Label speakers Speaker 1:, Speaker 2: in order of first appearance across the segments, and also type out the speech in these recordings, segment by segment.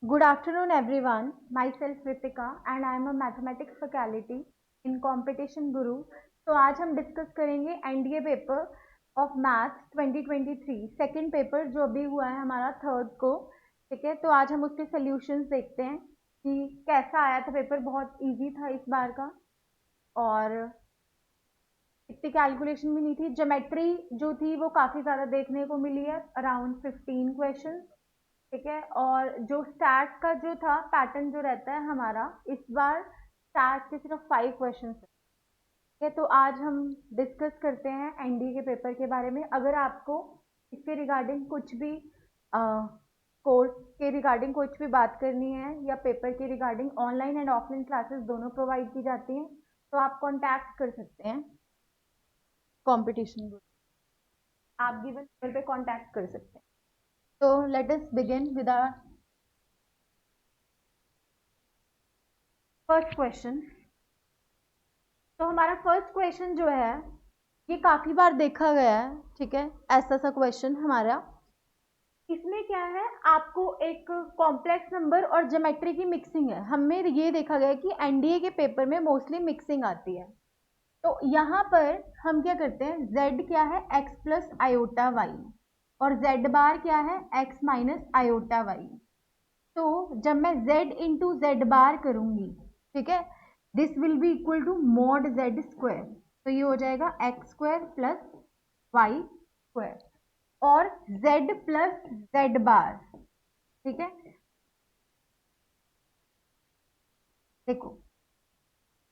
Speaker 1: Good afternoon, everyone. Myself Ritika, and I am a mathematics faculty in Competition Guru. तो आज हम discuss करेंगे NDA paper of maths 2023 second paper जो अभी हुआ है हमारा थर्ड को। ठीक है, तो आज हम उसके सॉल्यूशंस देखते हैं कि कैसा आया था पेपर। बहुत इजी था इस बार का, और इतनी कैलकुलेशन भी नहीं थी। ज्योमेट्री जो थी वो काफ़ी ज़्यादा देखने को मिली है, अराउंड 15 क्वेश्चन। ठीक है, और जो स्टैट्स का जो था पैटर्न जो रहता है हमारा, इस बार स्टैट्स के सिर्फ 5 क्वेश्चन है। ठीक है, तो आज हम डिस्कस करते हैं एनडीए के पेपर के बारे में। अगर आपको इसके रिगार्डिंग कुछ भी कोर्स के रिगार्डिंग कुछ भी बात करनी है या पेपर के regarding, online and offline classes दोनों प्रोवाइड की जाती हैं, तो आप कॉन्टैक्ट कर सकते हैं कंपटीशन ग्रुप। आप गिवन नंबर पे कॉन्टैक्ट कर सकते हैं। तो let us begin with our first question. तो हमारा फर्स्ट क्वेश्चन जो है ये काफी बार देखा गया है। ठीक है, ऐसा सा क्वेश्चन हमारा, इसमें क्या है, आपको एक कॉम्प्लेक्स नंबर और ज्योमेट्री की मिक्सिंग है। हमें ये देखा गया कि एनडीए के पेपर में मोस्टली मिक्सिंग आती है। तो यहाँ पर हम क्या करते हैं, z क्या है, x प्लस आयोटा वाई, और z बार क्या है, x माइनस आयोटा वाई। तो जब मैं z इंटू जेड बार करूंगी, ठीक है, this will be equal to mod z square. तो ये हो जाएगा x square plus Y square, और z प्लस जेड बार। ठीक है, देखो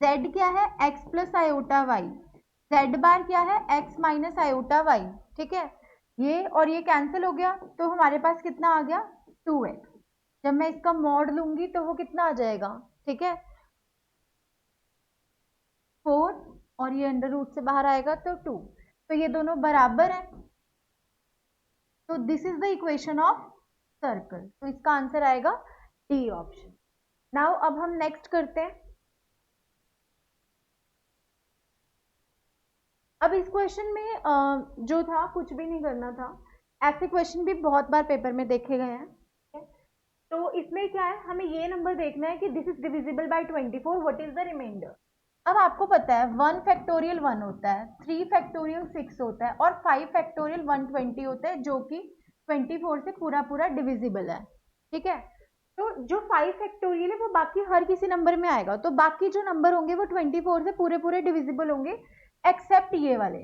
Speaker 1: z क्या है, x plus iota Y, z bar क्या है, x माइनस आयोटा वाई। ठीक है, ये और ये कैंसिल हो गया, तो हमारे पास कितना आ गया, 2x। जब मैं इसका मॉड लूंगी तो वो कितना आ जाएगा, ठीक है, 4, और ये अंडर रूट से बाहर आएगा तो 2। तो ये दोनों बराबर है। तो this is the equation of circle. तो इसका आंसर आएगा डी ऑप्शन। नाउ अब हम नेक्स्ट करते हैं। अब इस क्वेश्चन में जो था कुछ भी नहीं करना था। ऐसे क्वेश्चन भी बहुत बार पेपर में देखे गए हैं। तो इसमें क्या है, हमें ये नंबर देखना है कि this is divisible by 24, what is the remainder. अब आपको पता है 1 फैक्टोरियल 1 होता है, 3 फैक्टोरियल 6 होता है, और 5 फैक्टोरियल 120 होता है, जो कि 24 से पूरा पूरा डिविजिबल है। ठीक है, तो जो 5 फैक्टोरियल है वो बाकी हर किसी नंबर में आएगा, तो बाकी जो नंबर होंगे वो 24 से पूरे पूरे डिविजिबल होंगे, एक्सेप्ट ये वाले।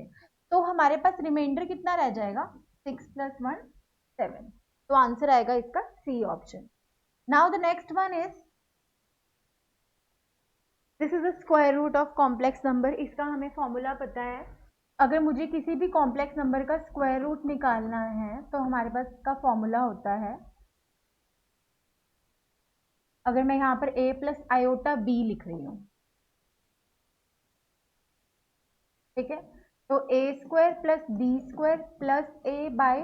Speaker 1: तो हमारे पास रिमाइंडर कितना रह जाएगा, 6 प्लस 1 7। तो आंसर आएगा इसका C option. Now the next one is, this is the square root of complex number. इसका हमें फॉर्मूला पता है। अगर मुझे किसी भी कॉम्प्लेक्स नंबर का स्क्वायर रूट निकालना है तो हमारे पास इसका फॉर्मूला होता है, अगर मैं यहाँ पर a प्लस आयोटा b लिख रही हूँ, ठीक है, तो A square plus B square plus A by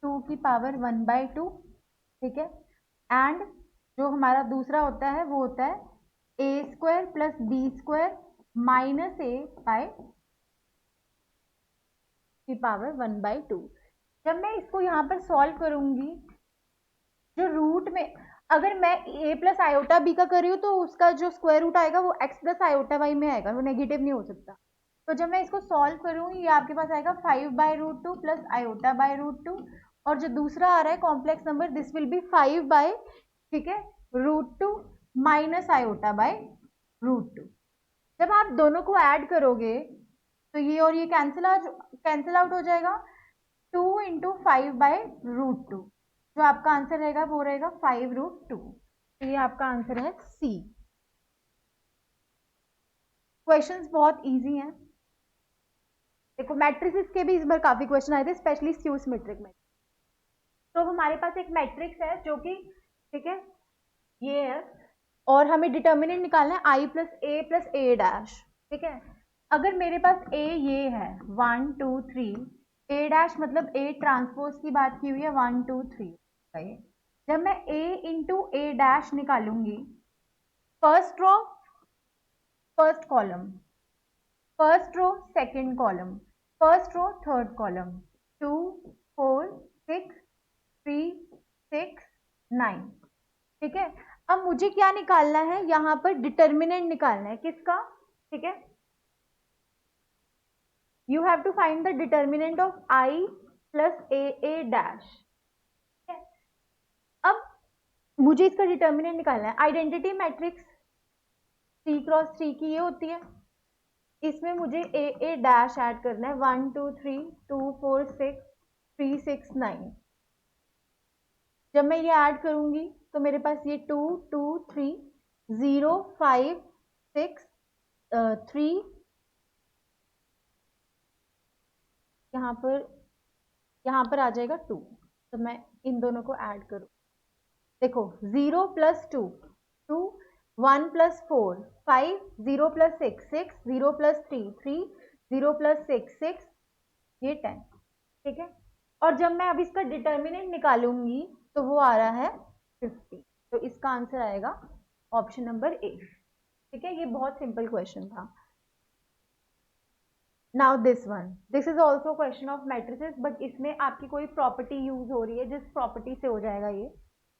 Speaker 1: 2 की पावर 1/2। ठीक है, एंड जो हमारा दूसरा होता है वो होता है A square plus B square minus A by की पावर 1/2। जब मैं इसको यहाँ पर सॉल्व करूंगी, जो रूट में, अगर मैं ए प्लस आयोटा बी का कर रही हूँ तो उसका जो स्क्वायर रूट आएगा वो एक्स प्लस आयोटा वाई में आएगा, वो नेगेटिव नहीं हो सकता। तो जब मैं इसको सॉल्व करूँ, ये आपके पास आएगा 5/√2 प्लस आयोटा बाय √2, और जो दूसरा आ रहा है complex number, this will B 5, ठीक है, √2 माइनस आयोटा बाय √2। जब आप दोनों को ऐड करोगे तो ये और ये कैंसिल आउट हो जाएगा। 2 इंटू 5/√2, जो आपका आंसर रहेगा वो रहेगा 5√2। तो ये आपका आंसर है सी। क्वेश्चंस बहुत इजी हैं। देखो मैट्रिसेस के भी इस बार काफी क्वेश्चन आए थे, स्पेशली स्क्यू सिमेट्रिक में। तो हमारे पास एक मैट्रिक्स है जो कि, ठीक है, ये है, और हमें डिटर्मिनेंट निकालना है आई प्लस ए डैश। ठीक है, अगर मेरे पास ए ये है 1 2 3, ए डैश मतलब ए ट्रांसपोज की बात की हुई है 1 2 3। जब मैं ए इंटू ए डैश निकालूंगी, first row first column, first row second column, first row third column, 2 4 6 3 6 9। ठीक है। अब मुझे क्या निकालना है, यहाँ पर डिटर्मिनेंट निकालना है किसका, ठीक है। You have to find the determinant of I plus A dash. अब मुझे इसका डिटर्मिनेंट निकालना है। आइडेंटिटी मैट्रिक्स 3x3 की ये होती है, इसमें मुझे ए डैश ऐड करना है 1 2 3 2 4 6 3 6 9। जब मैं ये ऐड करूंगी तो मेरे पास ये 2 2 3 0 5 6 3 यहाँ पर आ जाएगा 2। तो मैं इन दोनों को ऐड करूँ, देखो 0 plus 2 2 1 plus 4 5 0 plus 6 6 0 plus 3 3 0 plus 6 6 ये 10, ठीक है। और जब मैं अब इसका डिटर्मिनेंट निकालूंगी तो वो आ रहा है 50। तो इसका आंसर आएगा ऑप्शन नंबर ए, ठीक है। ये बहुत सिंपल क्वेश्चन था। Now this one, this is also question of matrices, but इसमें आपकी कोई प्रॉपर्टी यूज हो रही है जिस प्रॉपर्टी से हो जाएगा ये,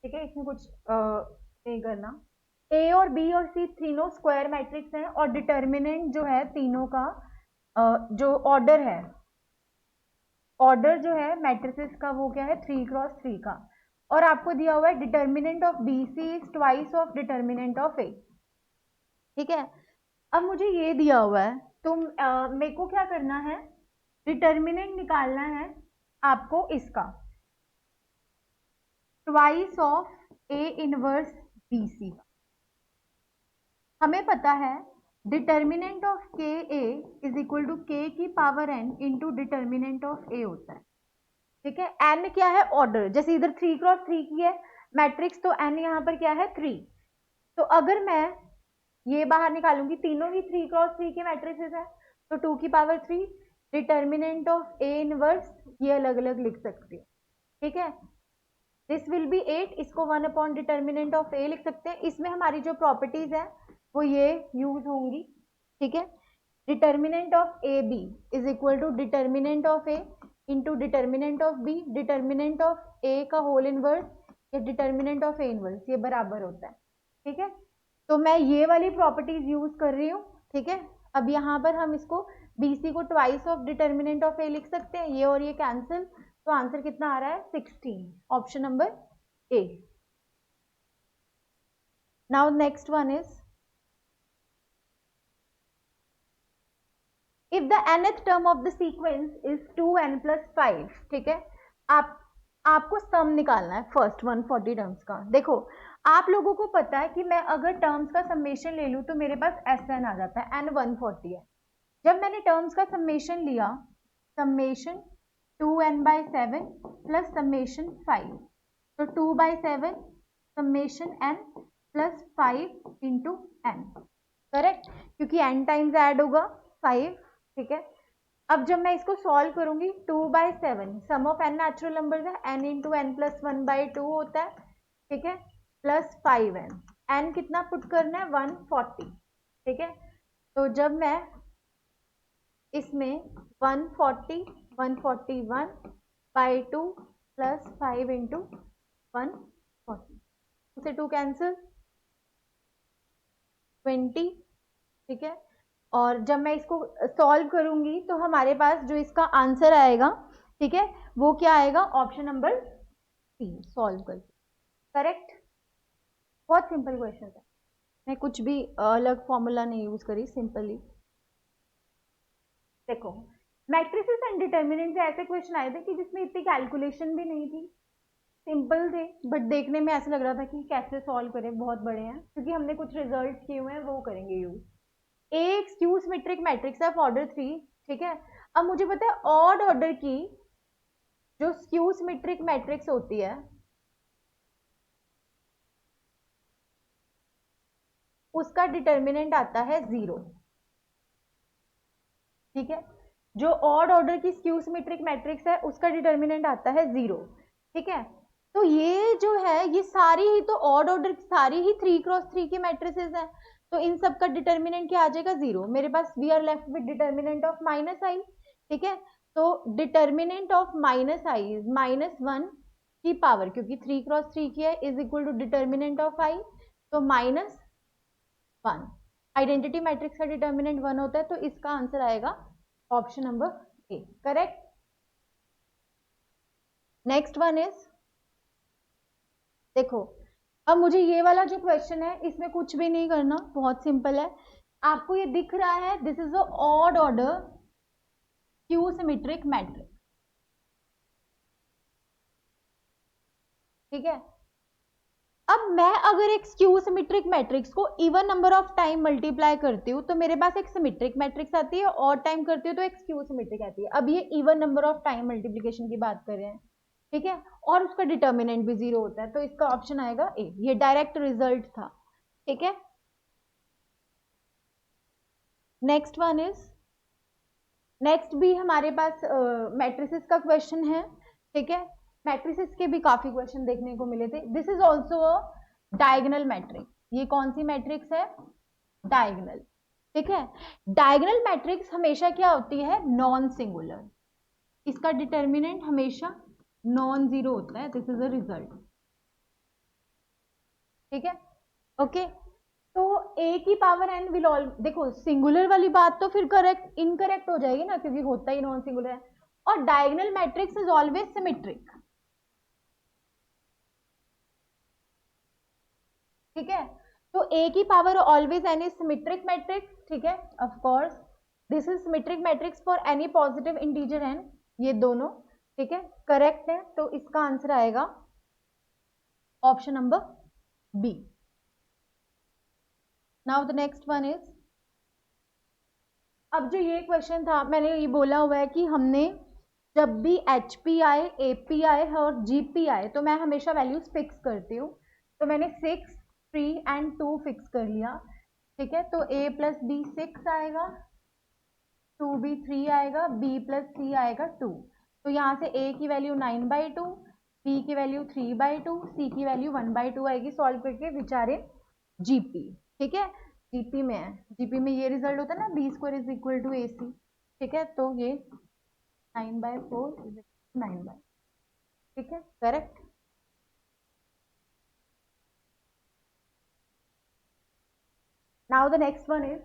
Speaker 1: ठीक है। इसमें कुछ नहीं करना। ए और बी और सी तीनों स्क्वायर मैट्रिक्स हैं और डिटर्मिनेंट जो है तीनों का जो ऑर्डर है, ऑर्डर जो है मैट्रिसेस का वो क्या है 3x3 का। और आपको दिया हुआ है determinant of B C is twice of determinant of A, ठीक है। अब मुझे ये दिया हुआ है, तो मेरे को क्या करना है, डिटर्मिनेंट निकालना है आपको इसका twice of A inverse B C का। हमें पता है डिटर्मिनेंट ऑफ के ए इज इक्वल टू के की power N into determinant of A होता है, ठीक है। एन क्या है, ऑर्डर, जैसे इधर 3x3 की है मैट्रिक्स, तो एन यहाँ पर क्या है 3। तो अगर मैं ये बाहर निकालूंगी, तीनों ही 3x3 के मैट्रिसेस है, तो 2 की power 3 determinant of A inverse ये अलग अलग लिख सकती हूँ, ठीक है। दिस विल बी 8, इसको 1 अपॉन डिटर्मिनेंट ऑफ ए लिख सकते हैं। इसमें हमारी जो प्रॉपर्टीज है वो ये यूज होंगी, ठीक है। Determinant of A B is equal to determinant of A into determinant of B, determinant of A का होल इनवर्स या डिटर्मिनेंट ऑफ ए इनवर्स, ये बराबर होता है, ठीक है। तो मैं ये वाली प्रॉपर्टीज यूज कर रही हूँ, ठीक है। अब यहाँ पर हम इसको BC को ट्वाइस ऑफ डिटर्मिनेंट ऑफ ए लिख सकते हैं, ये और ये कैंसिल, तो आंसर कितना आ रहा है 16, option number A. Now next one is if the nth term of the sequence is 2n plus 5, ठीक है। आपको सम निकालना है फर्स्ट 140 टर्म्स का। देखो आप लोगों को पता है कि मैं अगर टर्म्स का समेशन ले लूं तो मेरे पास Sn आ जाता है, n 140 है। जब मैंने टर्म्स का समेशन लिया, समेशन 2n/7 प्लस समेशन 5, तो 2/7 summation n plus 5 into n, correct, क्योंकि n टाइम्स ऐड होगा 5, ठीक है। अब जब मैं इसको सॉल्व करूंगी 2/7 सम ऑफ n नेचुरल नंबर्स है, n इंटू n प्लस 1/2 होता है, ठीक है, प्लस 5n, n कितना पुट करना है 140, ठीक है। तो जब मैं इसमें 140 141/2 प्लस 5 इंटू 140, उसे 2 कैंसिल 20, ठीक है। और जब मैं इसको सॉल्व करूंगी तो हमारे पास जो इसका आंसर आएगा, ठीक है, वो क्या आएगा, ऑप्शन नंबर 3 सॉल्व कर, करेक्ट। बहुत सिंपल क्वेश्चन है, मैं कुछ भी अलग फॉर्मूला नहीं यूज करी, सिंपली। देखो मैट्रिसेस एंड डिटर्मिनेंट से ऐसे क्वेश्चन आए थे कि जिसमें इतनी कैलकुलेशन भी नहीं थी, सिंपल थे, बट देखने में ऐसा लग रहा था कि कैसे सॉल्व करें, बहुत बड़े हैं, क्योंकि हमने कुछ रिजल्ट किए हुए हैं, वो करेंगे यूज। एक skew symmetric matrix of order 3, ठीक है। अब मुझे पता है ऑड ऑर्डर की जो स्क्यू सिमेट्रिक मैट्रिक्स होती है उसका डिटर्मिनेंट आता है 0, ठीक है। जो ऑड ऑर्डर की स्क्यू सिमेट्रिक मैट्रिक्स है उसका डिटर्मिनेंट आता है 0, ठीक है। तो ये जो है ये सारी ही तो ऑड ऑर्डर सारी ही 3x3 की मैट्रिसेस है, तो इन सब का डिटर्मिनेंट क्या आ जाएगा 0। मेरे पास we are left with determinant of -i, ठीक है। तो डिटर्मिनेंट ऑफ -i इज -1 की पावर, क्योंकि 3 क्रॉस 3 की है, is equal to determinant of I, तो -1। आइडेंटिटी मैट्रिक्स का डिटर्मिनेंट 1 होता है, तो इसका आंसर आएगा option number A, correct. Next one is, देखो अब मुझे ये वाला जो क्वेश्चन है इसमें कुछ भी नहीं करना, बहुत सिंपल है। आपको ये दिख रहा है, this is a odd order Q symmetric matrix, ठीक है। अब मैं अगर एक स्क्यू सिमेट्रिक मैट्रिक्स को even number of time multiply करती हूँ तो मेरे पास एक सिमेट्रिक मैट्रिक्स आती है, और टाइम करती हूँ तो एक स्क्यू सिमेट्रिक आती है। अब ये even number of time multiplication की बात कर रहे हैं, ठीक है, और उसका डिटर्मिनेंट भी 0 होता है, तो इसका ऑप्शन आएगा ए, ये डायरेक्ट रिजल्ट था, ठीक है। नेक्स्ट वन इज, नेक्स्ट भी हमारे पास मैट्रिसेस का क्वेश्चन है, ठीक है। मैट्रिसेस के भी काफी क्वेश्चन देखने को मिले थे। This is also a diagonal matrix. ये कौन सी मैट्रिक्स है? डायगोनल, ठीक है। डायगोनल मैट्रिक्स हमेशा क्या होती है? Non singular. इसका डिटर्मिनेंट हमेशा नॉन जीरो होता है, दिस इज अ रिजल्ट, ठीक है, ओके। तो ए की पावर एन विल ऑल, देखो सिंगुलर वाली बात तो फिर करेक्ट इनकरेक्ट हो जाएगी ना, क्योंकि होता ही नॉन सिंगुलर है। और diagonal matrix is always symmetric, ठीक है। तो ए की power always N is symmetric matrix, ठीक है, of course this is symmetric matrix for any positive integer N, ये दोनों, ठीक है, करेक्ट है। तो इसका आंसर आएगा option number B. Now the next one is, अब जो ये क्वेश्चन था, मैंने ये बोला हुआ है कि हमने जब भी एच पी आए, ए पी आए और जी पी आए तो मैं हमेशा वैल्यूज फिक्स करती हूँ। तो मैंने 6, 3 एंड 2 फिक्स कर लिया, ठीक है। तो a प्लस बी 6 आएगा, 2b 3 आएगा, b प्लस सी आएगा 2। तो यहाँ से a की वैल्यू 9/2, b की वैल्यू 3/2, c की वैल्यू 1/2 आएगी सॉल्व करके, विचारे जीपी, ठीक है। जीपी में है, जीपी में ये रिजल्ट होता है ना, b² is equal to ac, ठीक है। तो ये 9/4 इज 9/, ठीक है, correct. Now the next one is,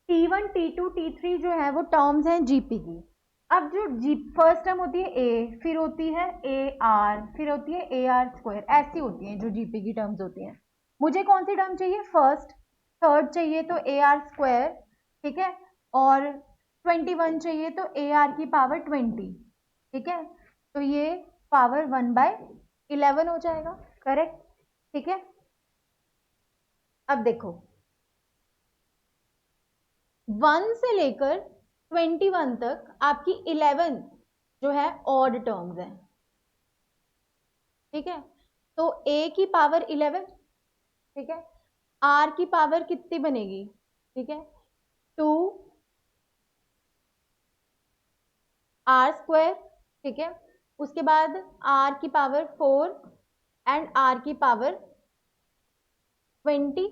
Speaker 1: T1, T2, T3 जो है वो टर्म्स हैं जीपी की। अब जो जी फर्स्ट टर्म होती है ए, फिर होती है ए आर, फिर होती है ए आर स्क्वायर, ऐसी होती हैं जो जीपी की टर्म्स होती हैं। मुझे कौन सी टर्म चाहिए? फर्स्ट, थर्ड चाहिए तो ए आर स्क्वायर, ठीक है, और 21 चाहिए तो ए आर की पावर 20, ठीक है। तो ये पावर 1/11 हो जाएगा, करेक्ट, ठीक है। अब देखो 1 से लेकर 21 तक आपकी 11 जो है ऑड टर्म्स हैं, ठीक है। तो a की पावर 11, ठीक है, r की पावर कितनी बनेगी? ठीक है, 2 r स्क्वायर, ठीक है। उसके बाद r की पावर 4 एंड r की पावर 20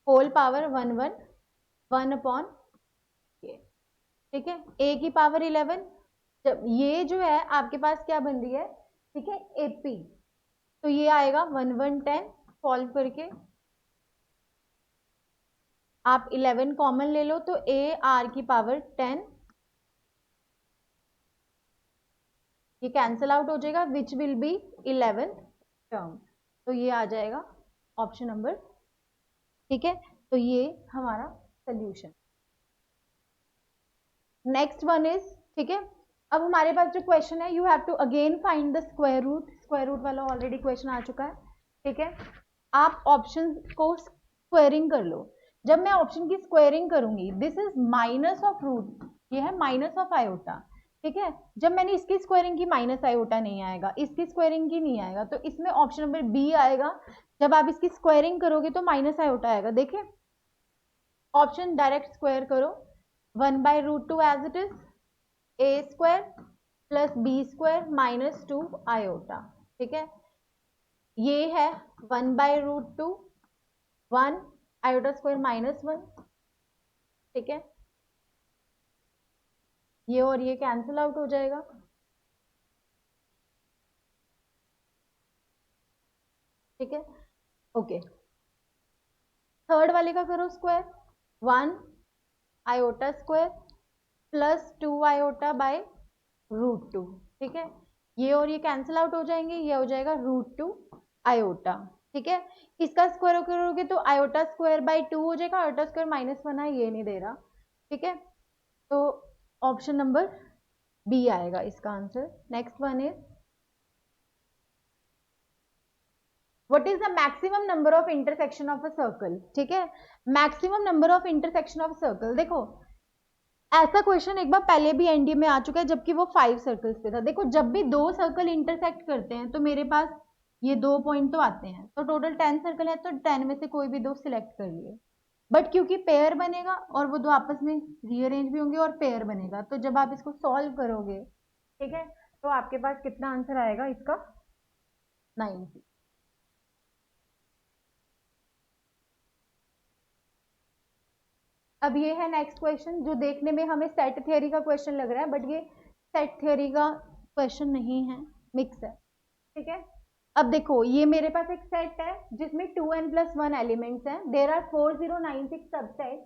Speaker 1: होल पावर 1/1 ठीक है। a की पावर 11, जब ये जो है आपके पास क्या बन रही है, ठीक है, एपी, तो ये आएगा 1/10 सॉल्व करके। आप 11 कॉमन ले लो तो a r की पावर 10, ये कैंसिल आउट हो जाएगा, विच विल बी 11th टर्म, तो ये आ जाएगा ऑप्शन नंबर, ठीक है। तो ये हमारा सोल्यूशन। नेक्स्ट वन इज, ठीक है, अब हमारे पास जो क्वेश्चन है, you have to again find the square root. Square root वाला ऑलरेडी क्वेश्चन आ चुका है, ठीक है। आप ऑप्शन को स्क्वायरिंग कर लो। जब मैं ऑप्शन की स्क्वायरिंग करूंगी, this is minus of root, ये है माइनस ऑफ आयोटा, ठीक है। जब मैंने इसकी स्क्वायरिंग की, माइनस आयोटा नहीं आएगा, इसकी स्क्वायरिंग की नहीं आएगा, तो इसमें ऑप्शन नंबर बी आएगा। जब आप इसकी स्क्वायरिंग करोगे तो माइनस आयोटा आएगा, देखिए ऑप्शन डायरेक्ट स्क्वायर करो, 1/√2 as it is, a square plus b square minus 2 iota, ठीक है। ये है 1/√2, 1 आयोटा स्क्वायर -1, ठीक है, ये और ये कैंसिल आउट हो जाएगा, ठीक है, ओके। थर्ड वाले का करो square, 1 iota square plus 2 iota by √2, ठीक है। ये और ये कैंसिल आउट हो जाएंगे, ये हो जाएगा √2 आयोटा, ठीक है। इसका स्क्वायर करोगे तो आयोटा स्क्वायर बाय 2 हो जाएगा, आयोटा स्क्वायर -1 है, ये नहीं दे रहा, ठीक है। तो ऑप्शन नंबर बी आएगा इसका answer. Next one is what is the maximum number of intersection of a circle, ठीक है। Maximum number of intersection of circle, देखो ऐसा क्वेश्चन एक बार पहले भी एनडीए में आ चुका है, जबकि वो 5 सर्कल्स पे था। देखो जब भी 2 सर्कल इंटरसेक्ट करते हैं तो मेरे पास ये 2 पॉइंट तो आते हैं, तो टोटल 10 सर्कल है, तो 10 में से कोई भी 2 सिलेक्ट कर लिए। बट क्योंकि पेयर बनेगा और वो 2 आपस में रीअरेंज भी होंगे और पेयर बनेगा, तो जब आप इसको सॉल्व करोगे, ठीक है, तो आपके पास कितना आंसर आएगा इसका, 90। अब ये है नेक्स्ट क्वेश्चन, जो देखने में हमें सेट थ्योरी का क्वेश्चन लग रहा है, बट ये सेट थ्योरी का क्वेश्चन नहीं है, मिक्स है, ठीक है। अब देखो ये मेरे पास एक सेट है जिसमें 2n+1 एलिमेंट्स हैं। There are 4096 subset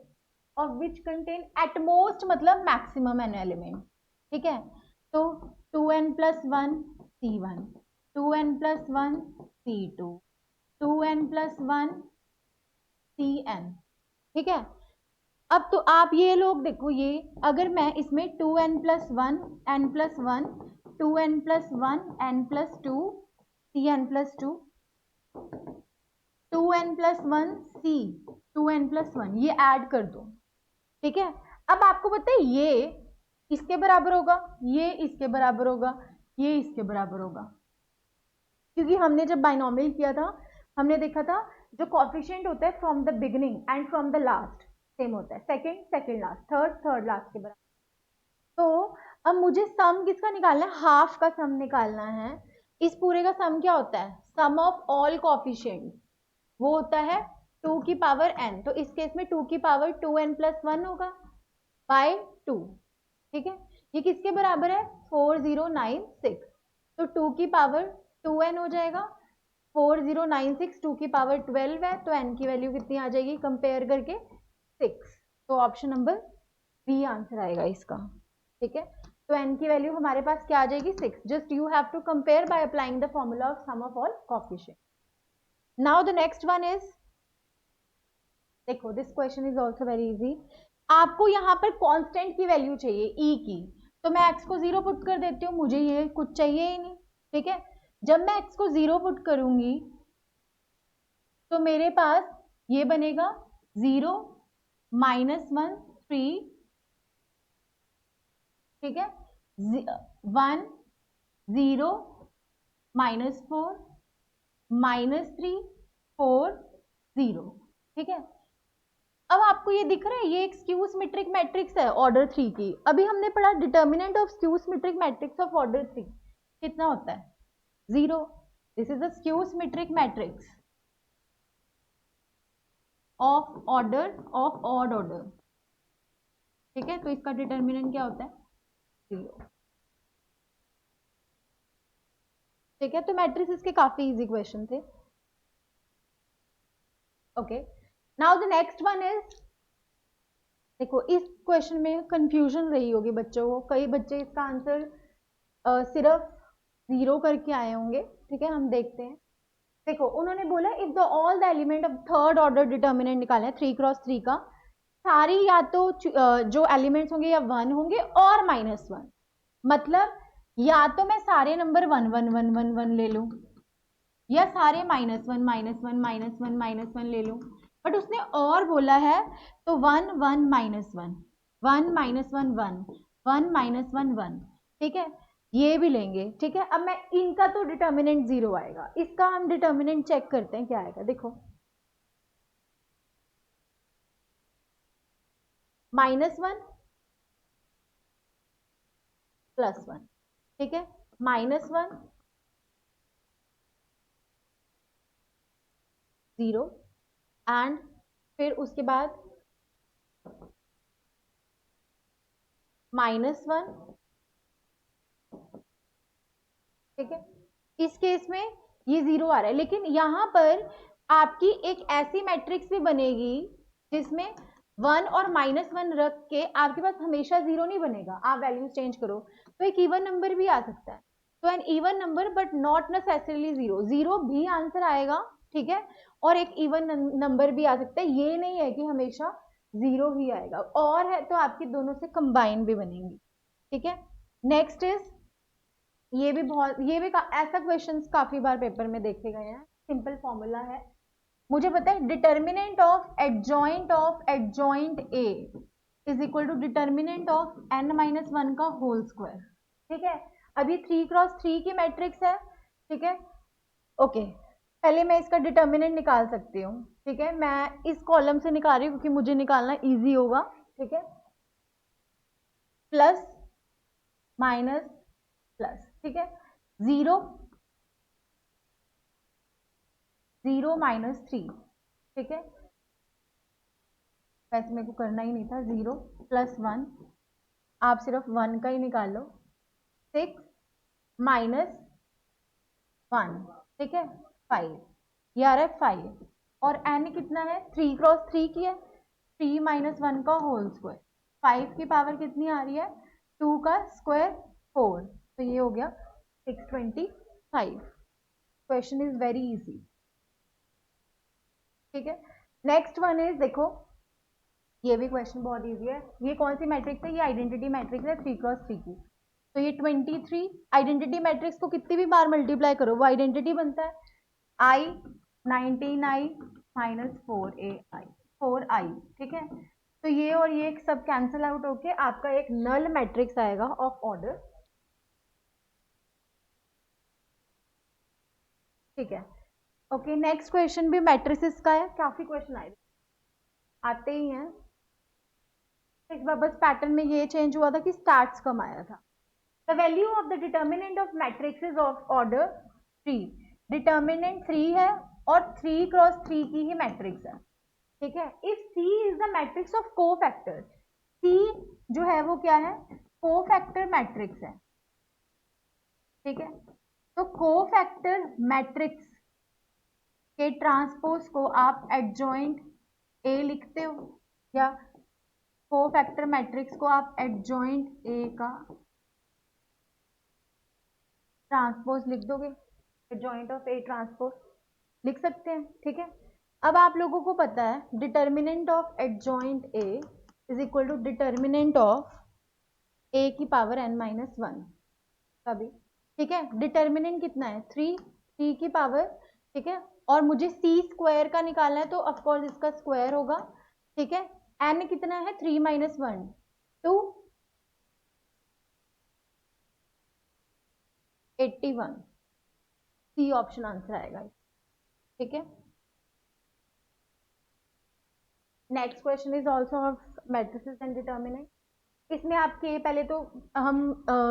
Speaker 1: of which contain at most, मतलब मैक्सिमम एन एलिमेंट, ठीक है। तो 2n+1 C1, 2n+1 C2, 2n+1 Cn, ठीक है। अब तो आप ये लोग देखो, ये अगर मैं इसमें 2n+1 n+1 2n+1 n+2 Cn+2 2n+1 C 2n+1 ये ऐड कर दो, ठीक है। अब आपको पता है ये इसके बराबर होगा, ये इसके बराबर होगा, ये इसके बराबर होगा, क्योंकि हमने जब बाइनोमियल किया था हमने देखा था जो कोएफिशिएंट होता है from the beginning and from the last sem होता है, सेकंड लास्ट, थर्ड लास्ट के बराबर। तो अब मुझे सम किसका निकालना है, हाफ का सम निकालना है। इस पूरे का सम क्या होता है, सम ऑफ ऑल कोएफिशिएंट, वो होता है 2 की पावर n, तो इस केस में 2 की पावर 2n+1 होगा बाय 2, ठीक है। ये किसके बराबर है, 4096, तो 2 की पावर 2n हो जाएगा, 4096 2 की पावर 12 है, तो n की वैल्यू कितनी आ जाएगी कंपेयर करके, 6। तो ऑप्शन नंबर बी आंसर आएगा इसका, ठीक है। तो n की वैल्यू हमारे पास क्या आ जाएगी, 6। Just you have to compare by applying the formula of sum of all coefficient. Now the next one is, देखो this question is also very easy. आपको यहाँ पर कांस्टेंट की वैल्यू चाहिए e की, तो मैं x को 0 पुट कर देती हूँ, मुझे ये कुछ चाहिए ही नहीं, ठीक है। जब मैं x को 0 पुट करूंगी तो मेरे पास ये बनेगा 0 -1 3, ठीक है, 1 0 -4 -3 4 0, ठीक है। अब आपको ये दिख रहा है, ये एक स्क्यू सिमेट्रिक मैट्रिक्स है ऑर्डर 3 की। अभी हमने पढ़ा determinant of skew symmetric matrix of order 3 कितना होता है, 0। This is a skew symmetric matrix of order of odd order, ठीक है। तो इसका डिटर्मिनेंट क्या होता है, 0, ठीक है। तो मैट्रिक्स इसके काफी इजी क्वेश्चन थे, okay. Now the next one is, देखो इस क्वेश्चन में कंफ्यूजन रही होगी बच्चों को, कई बच्चे इसका आंसर सिर्फ 0 करके आए होंगे, ठीक है। हम देखते हैं, देखो उन्होंने बोला if the all the element of third order determinant निकालना है 3x3 का, सारी या तो जो एलिमेंट्स होंगे या 1 होंगे और -1, मतलब या तो मैं सारे नंबर 1 1 1 1 1 ले लूं, या सारे -1 -1 -1 -1 ले लूं, बट उसने और बोला है तो 1 1 -1 1 -1 1 1 -1 1, ठीक है, ये भी लेंगे, ठीक है। अब मैं इनका तो डिटर्मिनेंट 0 आएगा, इसका हम डिटर्मिनेंट चेक करते हैं क्या आएगा, देखो -1 +1, ठीक है, -1 0 एंड फिर उसके बाद -1, ठीक है। इस केस में ये 0 आ रहा है, लेकिन यहाँ पर आपकी एक ऐसी मैट्रिक्स भी बनेगी जिसमें 1 और -1 रख के आपके पास हमेशा 0 नहीं बनेगा, आप वैल्यूज चेंज करो तो एक इवन नंबर भी आ सकता है। तो N even number but not necessarily 0, 0 भी आंसर आएगा, ठीक है, और एक इवन नंबर भी आ सकता है, ये नहीं है कि हमेशा 0 ही आएगा, और है तो आपकी दोनों से कंबाइन भी बनेंगी, ठीक है। नेक्स्ट इज, ये भी ऐसा क्वेश्चंस काफी बार पेपर में देखे गए हैं, सिंपल फॉर्मूला है, मुझे पता है determinant of adjoint A is equal to determinant of n-1 का होल स्क्वायर, ठीक है। अभी 3x3 की मैट्रिक्स है, ठीक है, ओके। पहले मैं इसका डिटर्मिनेंट निकाल सकती हूँ, ठीक है, मैं इस कॉलम से निकाल रही हूँ क्योंकि मुझे निकालना इजी होगा, ठीक है, प्लस माइनस प्लस, ठीक है, 0 0 -3, ठीक है, वैसे मेरे को करना ही नहीं था, 0 + 1, आप सिर्फ 1 का ही निकाल लो, 6 -1, ठीक है, 5, ये आ रहा है 5, और n कितना है, 3x3 की है, 3 - 1 का होल स्क्वायर, 5 की पावर कितनी आ रही है, 2 का स्क्वायर 4, तो ये हो गया 625। क्वेश्चन इज वेरी इजी, ठीक है। नेक्स्ट वन इज, देखो ये भी क्वेश्चन बहुत इजी है, ये कौन सी मैट्रिक्स है, ये आइडेंटिटी मैट्रिक्स है 3x3 की, तो ये 23 आइडेंटिटी मैट्रिक्स को कितनी भी बार मल्टीप्लाई करो वो आइडेंटिटी बनता है, i 99 4i, ठीक है, तो ये और ये सब कैंसिल आउट होके आपका एक नल मैट्रिक्स आएगा ऑफ ऑर्डर, ठीक है, ओके। नेक्स्ट क्वेश्चन भी मैट्रिसेस का है, काफी क्वेश्चन आते ही हैं, इस बार बस पैटर्न में ये चेंज हुआ था कि स्टार्ट्स कम आया था। The value of the determinant of matrixes of order 3, determinant 3 है और 3x3 की ही मैट्रिक्स है, ठीक है। If C is the matrix of cofactor, C जो है वो क्या है, कोफैक्टर मैट्रिक्स है, ठीक है, तो कोफैक्टर मैट्रिक्स के ट्रांसपोज को आप एडजॉइंट A लिखते हो, या कोफैक्टर मैट्रिक्स को आप एडजॉइंट A का ट्रांसपोज लिख दोगे, एडजॉइंट ऑफ A ट्रांसपोज लिख सकते हैं, ठीक है। अब आप लोगों को पता है determinant of adjoint A is equal to determinant of A की पावर n-1 का भी, ठीक है, डिटर्मिनेंट कितना है 3 की पावर, ठीक है, और मुझे c स्क्वायर का निकालना है तो ऑफकोर्स इसका स्क्वायर होगा, ठीक है, n कितना है 3 - 1 2 81, सी ऑप्शन आंसर आएगा, ठीक है। Next question is also of matrices and determinant, इसमें आपके पहले तो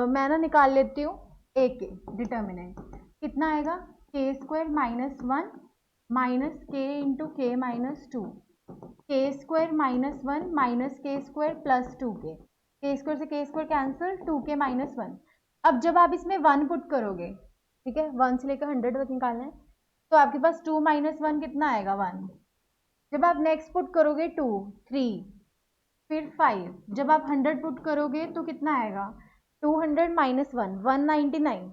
Speaker 1: मैं ना निकाल लेती हूँ ए के डिटर्मिनेंट, कितना आएगा k² - 1 minus k into k -2, k² - 1 k² + 2k, k² से k² कैंसिल, 2k - 1, अब जब आप इसमें 1 पुट करोगे, ठीक है, 1 से लेकर 100 तक निकालना है, तो आपके पास 2 - 1 कितना आएगा 1, जब आप नेक्स्ट पुट करोगे 2 3 फिर 5, जब आप 100 पुट करोगे तो कितना आएगा 200 - 1 199,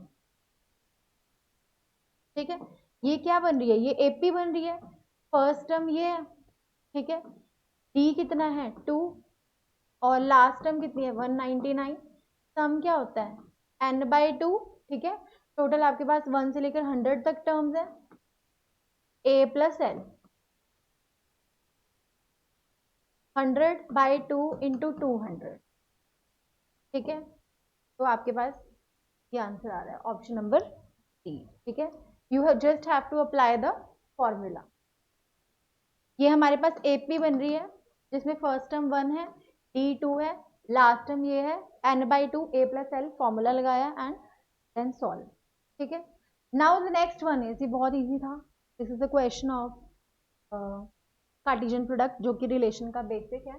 Speaker 1: ठीक है, ये क्या बन रही है, ये एपी बन रही है, फर्स्ट टर्म ये है, ठीक है, डी कितना है 2 और लास्ट टर्म कितनी है 199, सम क्या होता है n/2, ठीक है, टोटल आपके पास 1 से लेकर 100 तक टर्म्स है, a + l 100/2 इंटू 200, ठीक है, तो आपके पास ये आंसर आ रहा है ऑप्शन नंबर डी, ठीक है, you just have to apply the formula. ये हमारे पास एपी बन रही है जिसमें फर्स्ट टर्म 1 है, डी 2 है, लास्ट टर्म ये है n/2 a + l, फॉर्मूला लगाया एंड देन सॉल्व, ठीक है। Now the next one is, ये बहुत इजी था, this is the question of Cartesian product जो कि रिलेशन का बेसिक है।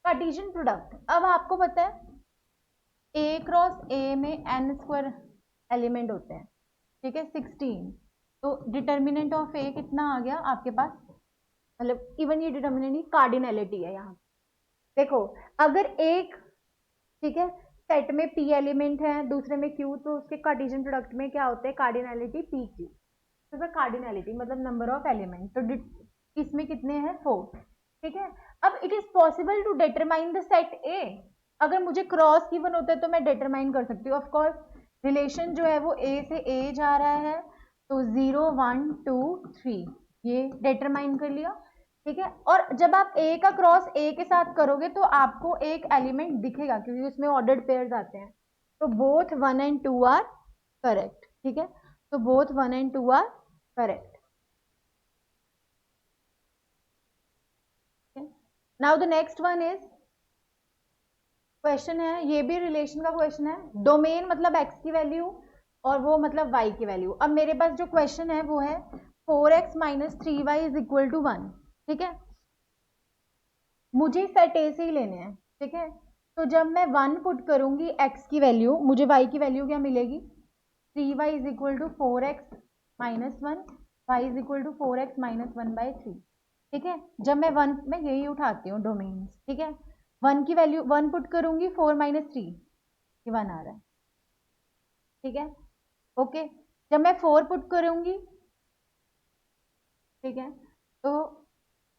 Speaker 1: कार्टेशियन प्रोडक्ट, अब आपको पता है a क्रॉस a में n² एलिमेंट होते हैं, ठीक है, 16, तो डिटर्मिनेंट ऑफ ए कितना आ गया आपके पास, मतलब इवन ये डिटर्मिनेंट ही कार्डिनलिटी है यहाँ। देखो अगर एक, ठीक है, सेट में p एलिमेंट है, दूसरे में q, तो उसके कार्टेशियन प्रोडक्ट में क्या होता है, कार्डिनलिटी p q। तो कार्डिनलिटी मतलब नंबर ऑफ एलिमेंट, तो इसमें कितने हैं, 4, ठीक है। अब it is possible to determine the set A. अगर मुझे क्रॉस गिवन होता है तो मैं डिटरमाइन कर सकती हूँ। ऑफ कोर्स रिलेशन जो है वो a से a जा रहा है, तो 0 1 2 3 ये डिटरमाइन कर लिया, ठीक है। और जब आप a का क्रॉस a के साथ करोगे तो आपको एक एलिमेंट दिखेगा, क्योंकि उसमें ऑर्डर्ड पेयर्स आते हैं। तो बोथ 1 and 2 आर करेक्ट, ठीक है। तो both 1 and 2 are correct. Now the next one is, question है, ये भी रिलेशन का क्वेश्चन है। डोमेन मतलब x की वैल्यू और वो मतलब y की वैल्यू। अब मेरे पास जो क्वेश्चन है वो है 4x minus 3y is equal to 1, ठीक है। मुझे सेट ए से ही लेने हैं, ठीक है। तो जब मैं 1 पुट करूंगी x की वैल्यू, मुझे y की वैल्यू क्या मिलेगी, 3y is equal to 4x minus 1, y is equal to 4x minus 1/3, ठीक है। जब मैं 1, मैं यही उठाती हूँ डोमेन, ठीक है। 1 की वैल्यू 1 पुट करूंगी, 4 माइनस 3 ये 1 आ रहा है, ठीक है, ओके। जब मैं 4 पुट करूंगी, ठीक है, तो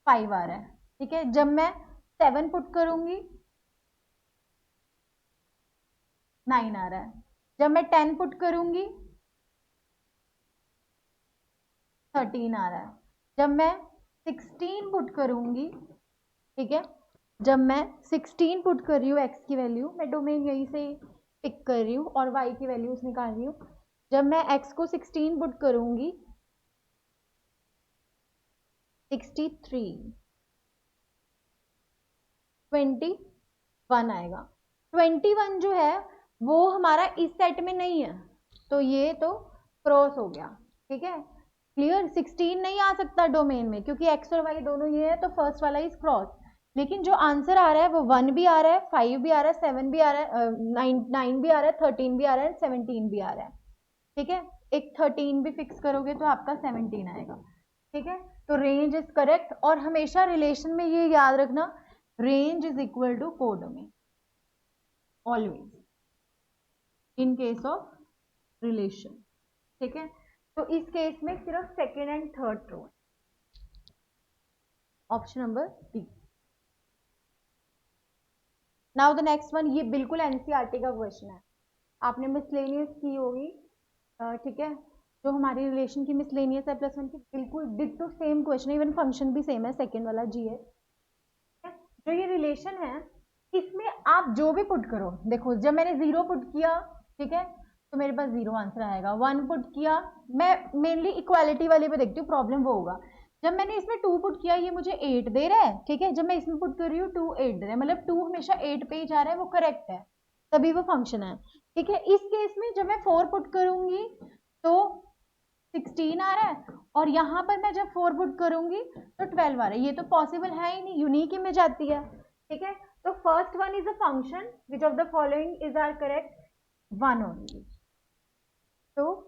Speaker 1: 5 आ रहा है, ठीक है। जब मैं 7 पुट करूंगी 9 आ रहा है। जब मैं 10 पुट करूंगी 13 आ रहा है। जब मैं 16 पुट करूंगी, ठीक है, जब मैं 16 पुट कर रही हूँ x की वैल्यू, मैं डोमेन यहीं से पिक कर रही हूँ और y की वैल्यूज निकाल रही हूँ। जब मैं x को 16 पुट करूंगी 63, 21 आएगा। 21 जो है वो हमारा इस सेट में नहीं है, तो ये तो क्रॉस हो गया, ठीक है, क्लियर। 16 नहीं आ सकता डोमेन में, क्योंकि x और y दोनों ये है, तो फर्स्ट वाला इज क्रॉस। लेकिन जो आंसर आ रहा है वो 1 भी आ रहा है, 5 भी आ रहा है, 7 भी आ रहा है, 9 भी आ रहा है, 13 भी आ रहा है, 17 भी आ रहा है, ठीक है। एक 13 भी फिक्स करोगे तो आपका 17 आएगा, ठीक है। तो रेंज इज करेक्ट। और हमेशा रिलेशन में ये याद रखना, range is equal to codomain always in case of relation, ठीक है। तो इस केस में सिर्फ सेकेंड एंड थर्ड रो है, option number D. Now the next one, ये बिल्कुल एनसीईआरटी का क्वेश्चन है, आपने मिसलेनियस की होगी, ठीक है। जो हमारी रिलेशन की मिसलेनियस है +1 की, बिल्कुल डिट्टो सेम क्वेश्चन है, इवन फंक्शन भी सेम है, सेकेंड वाला जी है। जो ये रिलेशन है इसमें आप जो भी पुट करो, देखो जब मैंने 0 पुट किया, ठीक है, तो मेरे पास 0 आंसर आएगा। 1 पुट किया, मैं मेनली इक्वालिटी वाले पे देखती हूँ, प्रॉब्लम वो होगा। जब मैंने इसमें 2 पुट किया, ये मुझे 8 दे रहा है, ठीक है। जब मैं इसमें पुट कर रही हूँ 2 8 दे रहा है, मतलब 2 हमेशा 8 पे ही जा रहा है, वो करेक्ट है, तभी वो फंक्शन है, ठीक है। इस केस में जब मैं 4 पुट करूंगी तो 16 आ रहा है, और यहाँ पर मैं जब 4 पुट करूंगी तो 12 आ रहा है। ये तो पॉसिबल है ही नहीं, यूनिक इमेज आती है, ठीक है। तो first one is a function, which of the following is are correct, 1 only. तो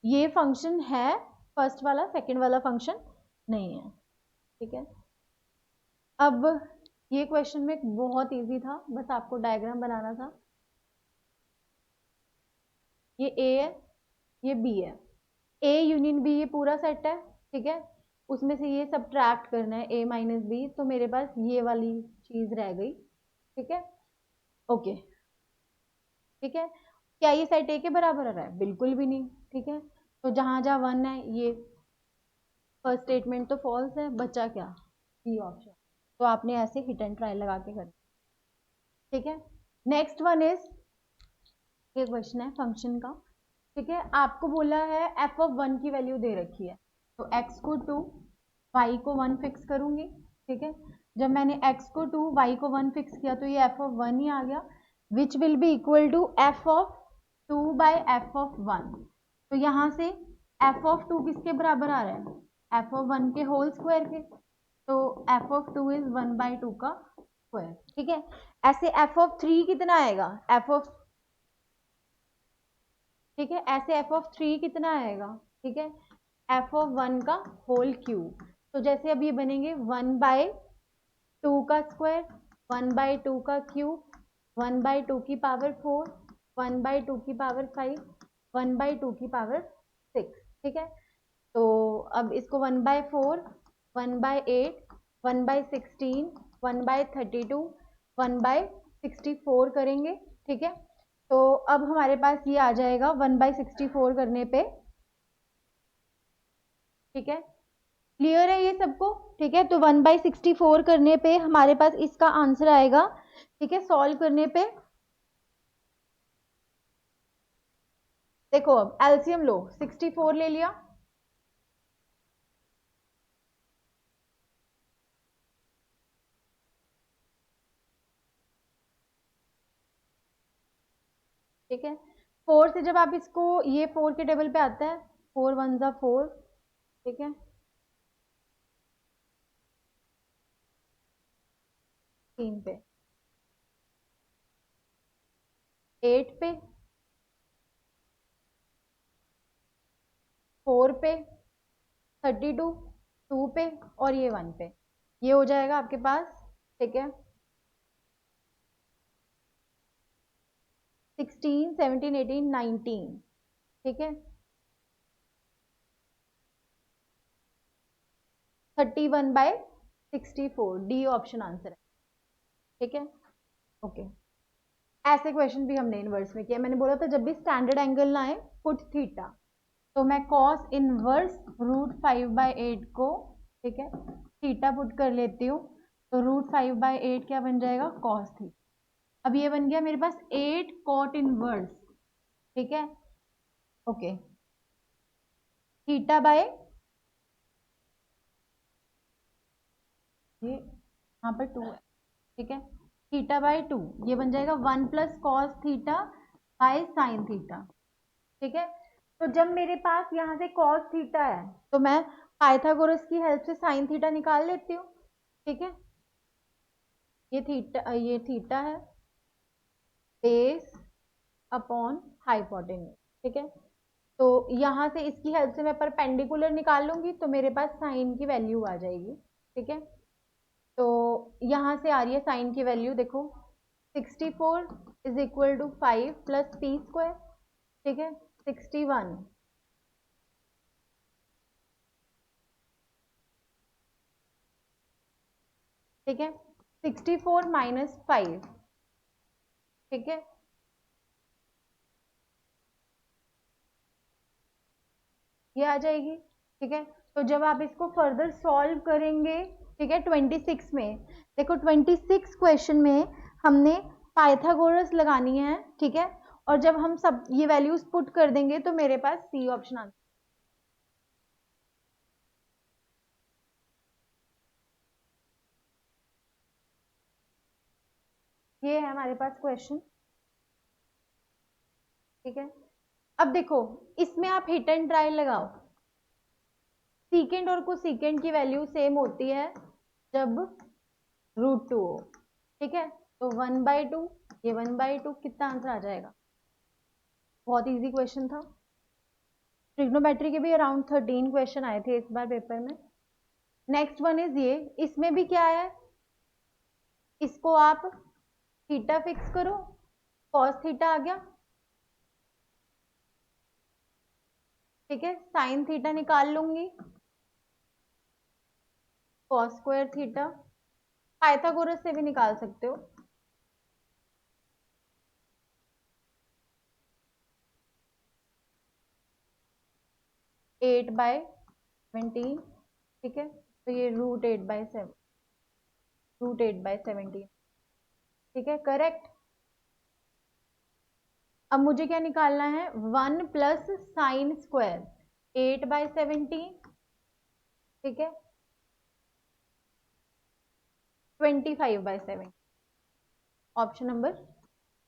Speaker 1: ये फंक्शन है फर्स्ट वाला, सेकंड वाला फंक्शन नहीं है, ठीक है। अब ये क्वेश्चन में बहुत इजी था, बस आपको डायग्राम बनाना था। ये ए है, ये बी है, ए यूनियन बी ये पूरा सेट है, ठीक है। उसमें से ये सब्ट्रैक्ट करना है ए माइनस बी, तो मेरे पास ये वाली चीज रह गई, ठीक है, ओके, ठीक है। क्या ये सेट ए के बराबर आ रहा है, बिल्कुल भी नहीं, ठीक है। तो जहां जहां 1 है, ये फर्स्ट स्टेटमेंट तो फॉल्स है, बचा क्या, सी ऑप्शन। तो आपने ऐसे हिट एंड ट्राई लगा के कर, ठीक है। नेक्स्ट वन इज, ये क्वेश्चन है फंक्शन का, ठीक है। आपको बोला है एफ ऑफ 1 की वैल्यू दे रखी है, तो x को 2 y को 1 फिक्स करूंगी, ठीक है। जब मैंने x को 2 y को 1 फिक्स किया तो ये f ऑफ 1 ही आ गया, which will be equal to f of 2 by f of 1। तो यहां से f ऑफ 2 किसके बराबर आ रहा है, f ऑफ 1 के होल स्क्वायर के, तो f ऑफ 2 इज 1/2 का स्क्वायर, ठीक है। ऐसे f ऑफ 3 कितना आएगा, f ऑफ ठीक है। ऐसे एफ ऑफ 3 कितना आएगा, ठीक है, एफ ऑफ 1 का होल क्यूब। तो जैसे अब ये बनेंगे 1/2 का स्क्वायर, 1/2 का क्यूब, 1/2 की पावर 4, 1/2 की पावर 5, 1/2 की पावर 6। ठीक है। तो अब इसको 1/4, 1/8, 1/16, 1/32, 1/64 करेंगे। ठीक है। तो अब हमारे पास ये आ जाएगा 1/64 करने पे। ठीक है, क्लियर है ये सबको? ठीक है, तो 1/64 करने पे हमारे पास इसका आंसर आएगा। ठीक है, सॉल्व करने पे देखो, अब एलसीएम लो, 64 ले लिया, ठीक है। 4 से जब आप इसको, ये 4 के टेबल पे आता है, 4 1 जा 4, ठीक है, 3 पे, 8 पे, 4 पे, 32, 2 पे और ये 1 पे, ये हो जाएगा आपके पास। ठीक है, 16 17 18 19। ठीक है, 31/64, डी ऑप्शन आंसर है। ठीक है, ओके। ऐसे क्वेश्चन भी हमने इनवर्स में किया। मैंने बोला था जब भी स्टैंडर्ड एंगल ना आए, पुट थीटा। तो मैं कॉस इनवर्स √5/8 को, ठीक है, थीटा पुट कर लेती हूँ। तो √5/8 क्या बन जाएगा, कॉस थीटा। अब ये बन गया मेरे पास 8 कॉट इनवर्स। ठीक है, ओके, थीटा बाय, ये यहाँ पर 2 है। ठीक है, थीटा बाय 2, ये बन जाएगा 1 plus cos theta by sine theta. ठीक है, तो जब मेरे पास यहाँ से कॉस थीटा है, तो मैं पाइथागोरस की हेल्प से साइन थीटा निकाल लेती हूँ। ठीक है, ये थीटा है, बेस अपॉन हाइपोटेन्यूज। ठीक है, तो यहाँ से इसकी हेल्प से मैं परपेंडिकुलर निकाल लूंगी, तो मेरे पास साइन की वैल्यू आ जाएगी। ठीक है, तो यहाँ से आ रही है साइन की वैल्यू, देखो 64 is equal to 5 plus P square. ठीक है, 61, ठीक है, 64 माइनस 5। ठीक है, ये आ जाएगी। ठीक है, तो जब आप इसको फर्दर सॉल्व करेंगे, ठीक है, 26 में, देखो 26 क्वेश्चन में हमने पाइथागोरस लगानी है। ठीक है, और जब हम सब ये वैल्यूज पुट कर देंगे तो मेरे पास सी ऑप्शन आता है। ये है हमारे पास क्वेश्चन। ठीक है, अब देखो, इसमें आप हिट एंड ट्रायल लगाओ। सीकेंड और कोसेकेंड की वैल्यू सेम होती है जब √2 हो। ठीक है, तो 1/2, ये 1/2, कितना आंसर आ जाएगा? बहुत इजी क्वेश्चन था। ट्रिग्नोमेट्री के भी अराउंड 13 क्वेश्चन आए थे इस बार पेपर में। नेक्स्ट वन इज ये, इसमें भी क्या है, इसको आप थीटा फिक्स करो, कॉस थीटा आ गया। ठीक है, साइन थीटा निकाल लूंगी, कॉस स्क्वायर थीटा, पाइथागोरस से भी निकाल सकते हो। (8/17). ठीक है, तो ये √8/17। ठीक है, करेक्ट। अब मुझे क्या निकालना है, 1 प्लस साइन स्क्वायर 8/17। ठीक है, 25/7, ऑप्शन नंबर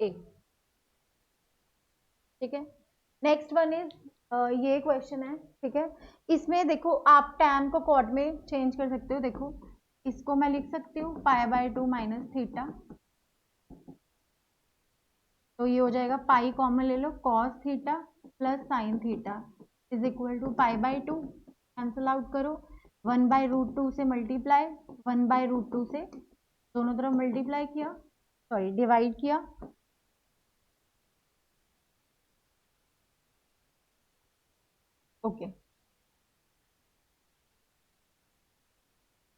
Speaker 1: ए। ठीक है, नेक्स्ट वन इज, ये क्वेश्चन है। ठीक है, इसमें देखो आप टैन को कॉट में चेंज कर सकते हो। देखो, इसको मैं लिख सकती हूँ π/2 माइनस थीटा, तो ये हो जाएगा पाई कॉमन ले लो, cos theta plus sine theta is equal to π/2, cancel out करो, 1/√2 से मल्टीप्लाई, 1/√2 से दोनों तरफ मल्टीप्लाई किया, सॉरी डिवाइड किया, ओके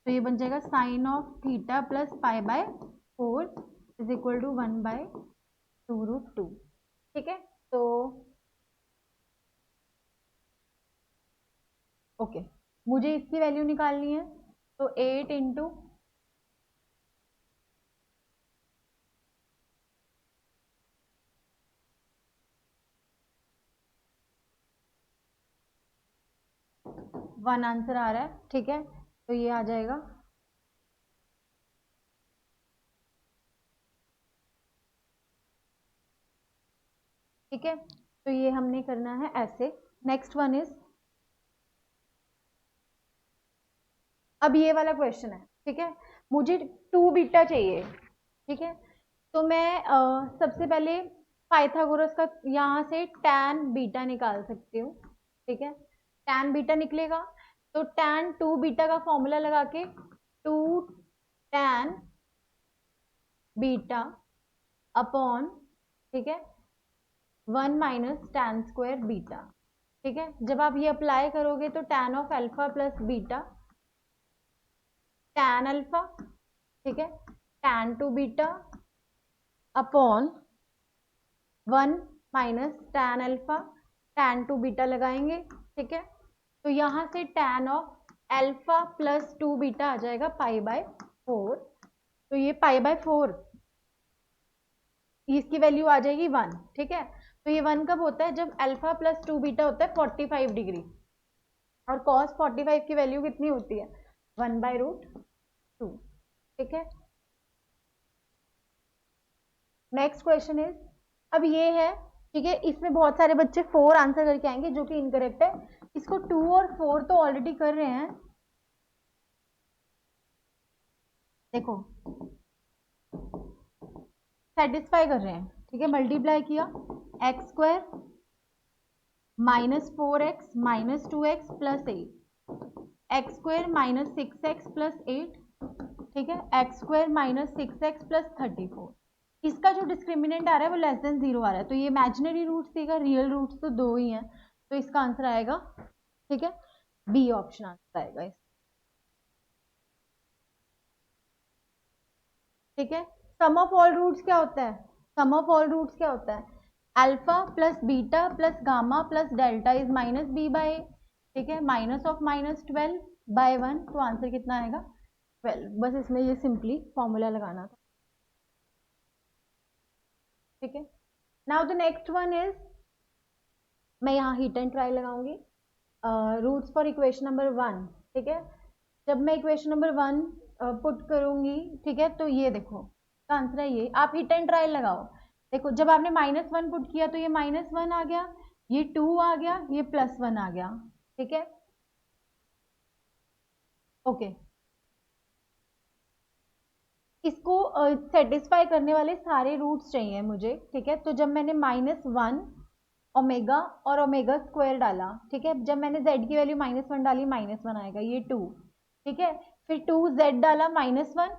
Speaker 1: तो ये बन जाएगा sine of theta plus π/4 is equal to 1/2√2। ठीक है, तो ओके मुझे इसकी वैल्यू निकालनी है, तो 8 इंटू 1 आंसर आ रहा है। ठीक है, तो ये आ जाएगा ठीक है, तो ये हमने करना है ऐसे। नेक्स्ट वन इज, अब ये वाला क्वेश्चन है। ठीक है, मुझे 2 बीटा चाहिए। ठीक है, तो मैं सबसे पहले पाइथागोरस का यहाँ से tan बीटा निकाल सकती हूँ। ठीक है, tan बीटा निकलेगा, तो tan 2 बीटा का फॉर्मूला लगा के 2 tan बीटा अपॉन, ठीक है, 1 माइनस tan स्क्वायर बीटा। ठीक है, जब आप ये अप्लाई करोगे तो tan of alpha plus beta tan alpha, ठीक है, tan 2 beta upon 1 minus tan alpha, tan 2 beta लगाएंगे। ठीक है, तो यहाँ से tan of alpha plus 2 beta आ जाएगा π/4, तो ये π/4 इसकी वैल्यू आ जाएगी 1। ठीक है, तो ये 1 कब होता है, जब अल्फा प्लस 2 बीटा होता है 45 डिग्री, और cos 45 की वैल्यू कितनी होती है, 1/√2। ठीक है, नेक्स्ट क्वेश्चन इज, अब ये है, ठीक है, इसमें बहुत सारे बच्चे 4 आंसर करके आएंगे जो कि इनकरेक्ट है। इसको 2 और 4 तो ऑलरेडी कर रहे हैं, देखो सेटिस्फाई कर रहे हैं। ठीक है, मल्टीप्लाई किया, x square minus 4x minus 2x plus 8, x square minus 6x plus 8, ठीक है, X square minus 6x plus 34। इसका जो डिस्क्रिमिनेंट आ रहा है वो लेस देन 0 आ रहा है, तो ये इमेजिनरी रूट्स देगा, रियल रूट्स तो 2 ही हैं, तो इसका आंसर आएगा, ठीक है, बी ऑप्शन आंसर आएगा इस। ठीक है, सम ऑफ ऑल रूट्स क्या होता है, सम ऑफ ऑल रूट्स क्या होता है, alpha plus beta plus gamma plus delta is minus b/a। ठीक है, माइनस ऑफ -12/1, तो आंसर कितना आएगा 12। बस इसमें ये सिंपली फॉर्मूला लगाना था। ठीक है, now the next one is, मैं यहाँ हीट एंड ट्राई लगाऊंगी, रूट्स फॉर इक्वेशन नंबर 1। ठीक है, जब मैं इक्वेशन नंबर 1 पुट करूंगी, ठीक है, तो ये देखो का आंसर है ये, आप हिट एंड ट्रायल लगाओ। देखो जब आपने -1 पुट किया तो ये -1 आ गया, ये 2 आ गया, ये +1 आ गया। ठीक है, ओके, इसको सेटिस्फाई करने वाले सारे रूट्स चाहिए मुझे। ठीक है, तो जब मैंने -1 ओमेगा और ओमेगा स्क्वायर डाला, ठीक है, जब मैंने z की वैल्यू -1 डाली, -1 आएगा, ये 2। ठीक है, फिर 2z डाला -1,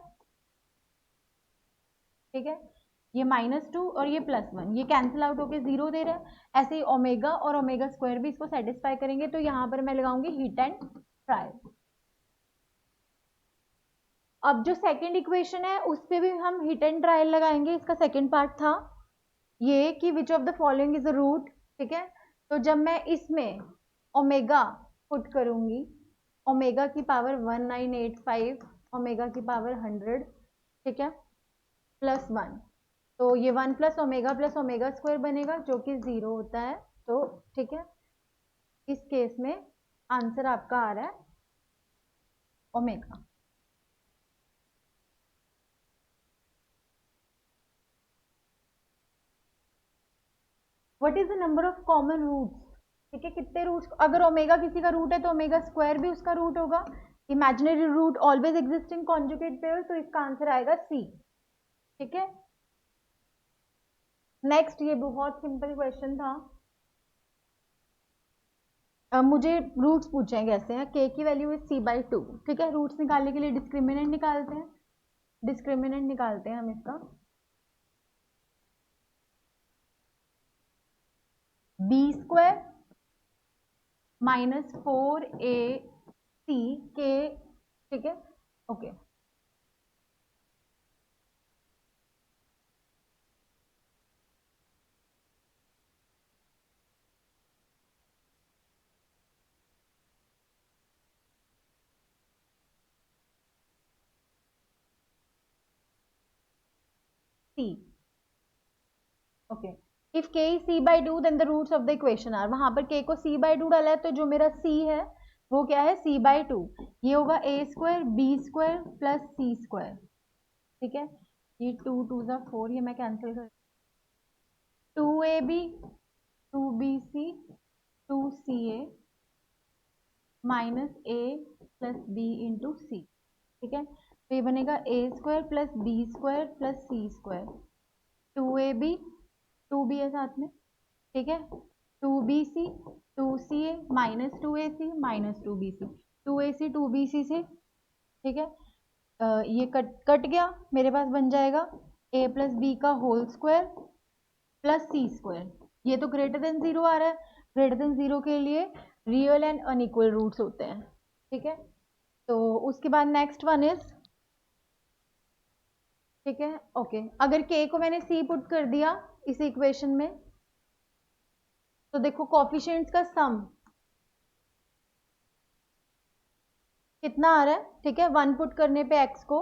Speaker 1: ठीक है, ये -2 और ये +1, ये कैंसिल आउट होके 0 दे रहा है। ऐसे ही ओमेगा और ओमेगा स्क्वायर भी इसको सेटिस्फाई करेंगे, तो यहाँ पर मैं लगाऊंगी हीट एंड ट्रायल। अब जो सेकंड इक्वेशन है उस पे भी हम हीट एंड ट्रायल लगाएंगे, इसका सेकंड पार्ट था ये कि which of the following is a root. ठीक है, तो जब मैं इसमें ओमेगा पुट करूंगी, ओमेगा की पावर 1985, ओमेगा की पावर 100, ठीक है, +1, तो ये 1 प्लस ओमेगा स्क्वायर बनेगा जो कि 0 होता है। तो ठीक है, इस केस में आंसर आपका आ रहा है omega. What is the number of common roots. ठीक है, कितने रूट्स, अगर ओमेगा किसी का रूट है तो ओमेगा स्क्वायर भी उसका रूट होगा। Imaginary root always existing conjugate pair, तो इसका आंसर आएगा सी। ठीक है, नेक्स्ट, ये बहुत सिंपल क्वेश्चन था, मुझे रूट्स पूछे हैं कैसे हैं। के की वैल्यू इज c/2, ठीक है। रूट्स निकालने के लिए डिस्क्रिमिनेंट निकालते हैं, डिस्क्रिमिनेंट निकालते हैं हम इसका। b² माइनस 4ac के, ठीक है, okay. c, okay. If k is c/2 then the roots of the equation are, वहां पर k को c/2 डाला है तो जो मेरा c है वो क्या है, c/2। ये होगा a² b² प्लस c², ठीक है। ये 2 2 ज़ा 4, ये मैं कैंसिल कर, 2ab 2bc 2ca minus a plus b into C, ठीक है। तो ये बनेगा a² plus b² plus c², 2ab 2b है साथ में, ठीक है, 2bc 2ca minus 2ac minus 2bc, 2ac 2bc से, ठीक है। ये कट गया, मेरे पास बन जाएगा a प्लस बी का होल स्क्वायर प्लस c²। ये तो ग्रेटर देन 0 आ रहा है, ग्रेटर देन 0 के लिए रियल एंड अनइक्वल रूट्स होते हैं, ठीक है। तो उसके बाद नेक्स्ट वन इज, ठीक है, ओके। अगर k को मैंने c पुट कर दिया इस इक्वेशन में, तो देखो कोफिशिएंट्स का सम कितना आ रहा है, ठीक है। 1 पुट करने पे x को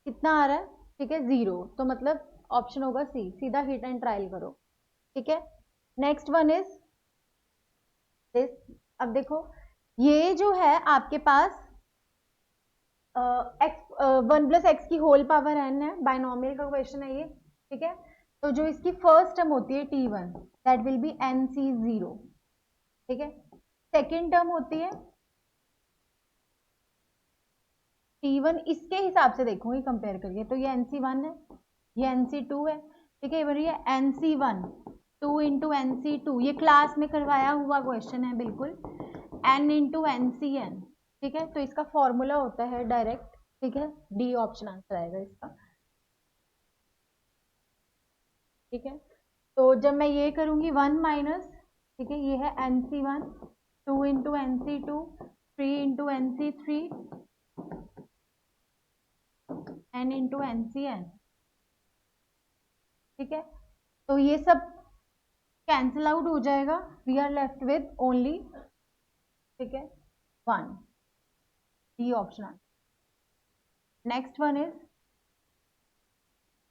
Speaker 1: कितना आ रहा है, ठीक है, 0। तो मतलब ऑप्शन होगा सी, सीधा हिट एंड ट्रायल करो, ठीक है। Next one is this. अब देखो ये जो है आपके पास एक्स 1 प्लस एक्स की होल पावर n है, बाइनोमियल का क्वेश्चन है ये, ठीक है। तो जो इसकी फर्स्ट टर्म होती है t1 that will B nc0, ठीक है। सेकेंड टर्म होती है t1, इसके हिसाब से देखूंगी कंपेयर करके, तो ये nc1 है, ये nc2 है, ठीक है। ये nc1 2 इंटू nc2, ये क्लास में करवाया हुआ क्वेश्चन है बिल्कुल, n इंटू ncn, ठीक है। तो इसका फॉर्मूला होता है डायरेक्ट, ठीक है, डी ऑप्शन आंसर आएगा इसका, ठीक है। तो जब मैं ये करूंगी 1 माइनस, ठीक है, ये है nc1 2 into nc2 3 into nc3 n into ncn, ठीक है। तो ये सब कैंसिल आउट हो जाएगा, we are left with only, ठीक है, 1, D option answer. Next one is,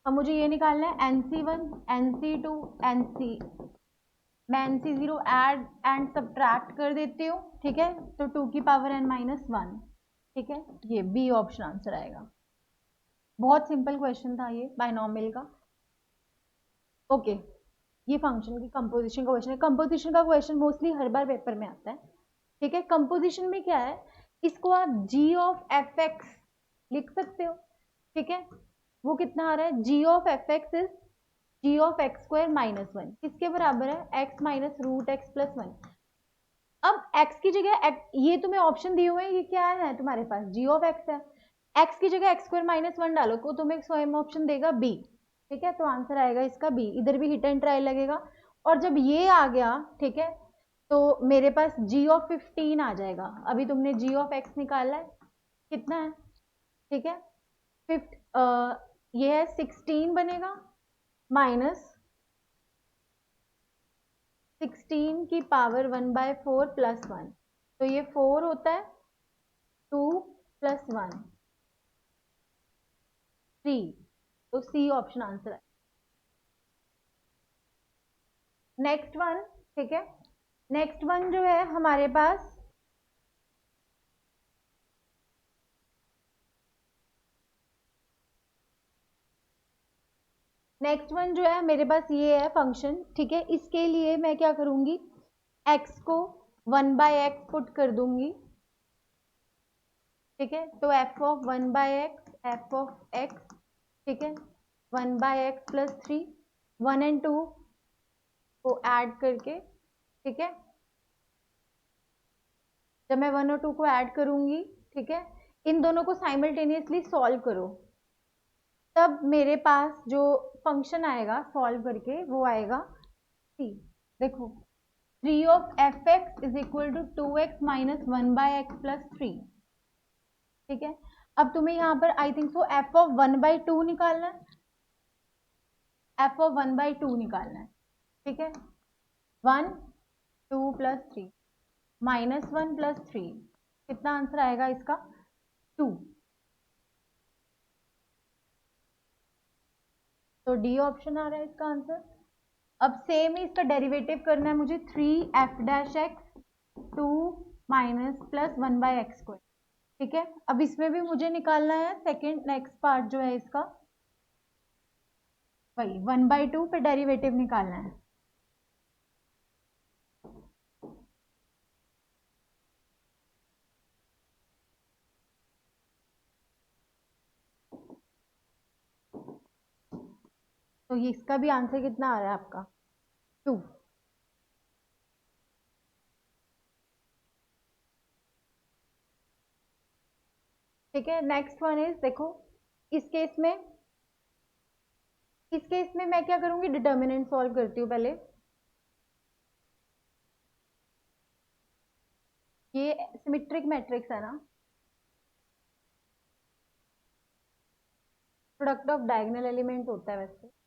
Speaker 1: अब मुझे ये निकालना है nc1 nc2 nc, मैं nc0 ऐड एंड सब्ट्रैक्ट कर देती हूँ, ठीक है। तो 2 की पावर n माइनस 1, ठीक है, ये बी ऑप्शन आंसर आएगा। बहुत सिंपल क्वेश्चन था ये बाइनोमियल का, ओके। ये फंक्शन की कंपोजिशन का क्वेश्चन है। कंपोजिशन का क्वेश्चन मोस्टली हर बार पेपर में आता है, ठीक है। कंपोजिशन में क्या है, इसको आप g ऑफ f(x) लिख सकते हो, ठीक है। वो कितना आ रहा है, g of f(x) is g of x² minus 1, किसके बराबर है, x minus root x plus 1। अब x की जगह ये तुम्हें ऑप्शन दिए हुए हैं, ये क्या है तुम्हारे पास, g ऑफ x है, x की जगह x² माइनस 1 डालो को तुम्हें स्वयं ऑप्शन देगा b, ठीक है। तो आंसर आएगा इसका बी, इधर भी हिट एंड ट्रायल लगेगा। और जब ये आ गया, ठीक है, तो मेरे पास g ऑफ 15 आ जाएगा। अभी तुमने g ऑफ x निकाला है, कितना है, ठीक है, ये है 16 बनेगा माइनस 16 की पावर 1/4 प्लस 1, तो ये 4 होता है, 2 प्लस 1 3, तो सी ऑप्शन आंसर है। नेक्स्ट वन, ठीक है, नेक्स्ट वन जो है हमारे पास, नेक्स्ट वन जो है मेरे पास ये है फंक्शन, ठीक है। इसके लिए मैं क्या करूंगी, x को 1/x पुट कर दूंगी, ठीक है। तो f of 1/x f of x, ठीक है, 1/x प्लस 3, 1 एंड 2 को ऐड करके, ठीक है, जब मैं 1 और 2 को ऐड करूंगी, ठीक है, इन दोनों को साइमल्टेनियसली सॉल्व करो, तब मेरे पास जो फंक्शन आएगा सॉल्व करके वो आएगा सी। देखो 3 of F X is equal to 2x minus 1/x plus 3, ठीक है। अब तुम्हें यहाँ पर I think so F of 1/2 निकालना है, एफ ऑफ 1/2 निकालना है, ठीक है। 1 2 प्लस 3 माइनस 1 प्लस 3, कितना आंसर आएगा इसका? 2। तो डी ऑप्शन आ रहा है इसका आंसर। अब सेम ही इसका डेरिवेटिव करना है मुझे, 3f' to minus plus 1/x², ठीक है। अब इसमें भी मुझे निकालना है सेकेंड नेक्स्ट पार्ट जो है इसका, वही 1/2 पे डेरिवेटिव निकालना है। तो ये इसका भी आंसर कितना आ रहा है आपका? 2। ठीक है, नेक्स्ट वन इज, देखो इस केस में, मैं क्या करूंगी, डिटर्मिनेंट सॉल्व करती हूँ पहले। ये सिमेट्रिक मैट्रिक्स है ना, प्रोडक्ट ऑफ डायगोनल एलिमेंट होता है वैसे।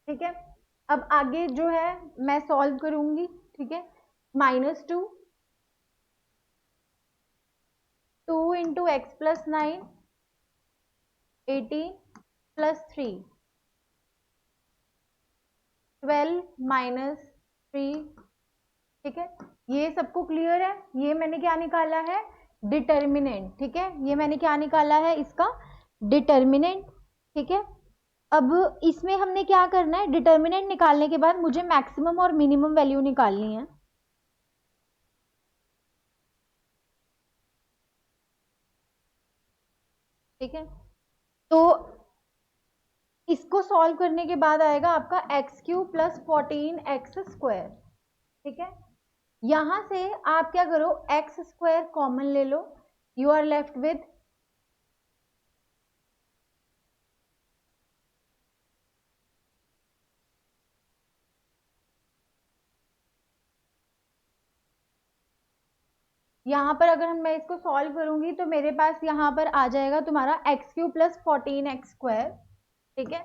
Speaker 1: ठीक है, अब आगे जो है मैं सॉल्व करूंगी, ठीक है। -2 2 into x plus 9 18 plus 3 12 minus 3, ठीक है। ये सबको क्लियर है? ये मैंने क्या निकाला है? डिटर्मिनेंट, ठीक है। ये मैंने क्या निकाला है इसका? डिटर्मिनेंट, ठीक है। अब इसमें हमने क्या करना है, डिटर्मिनेंट निकालने के बाद मुझे मैक्सिमम और मिनिमम वैल्यू निकालनी है, ठीक है। तो इसको सॉल्व करने के बाद आएगा आपका x³ प्लस 14x², ठीक है। यहां से आप क्या करो, x² कॉमन ले लो, यू आर लेफ्ट विद यहाँ पर अगर मैं इसको सॉल्व करूंगी तो मेरे पास यहाँ पर आ जाएगा तुम्हारा x³ प्लस 14x², ठीक है।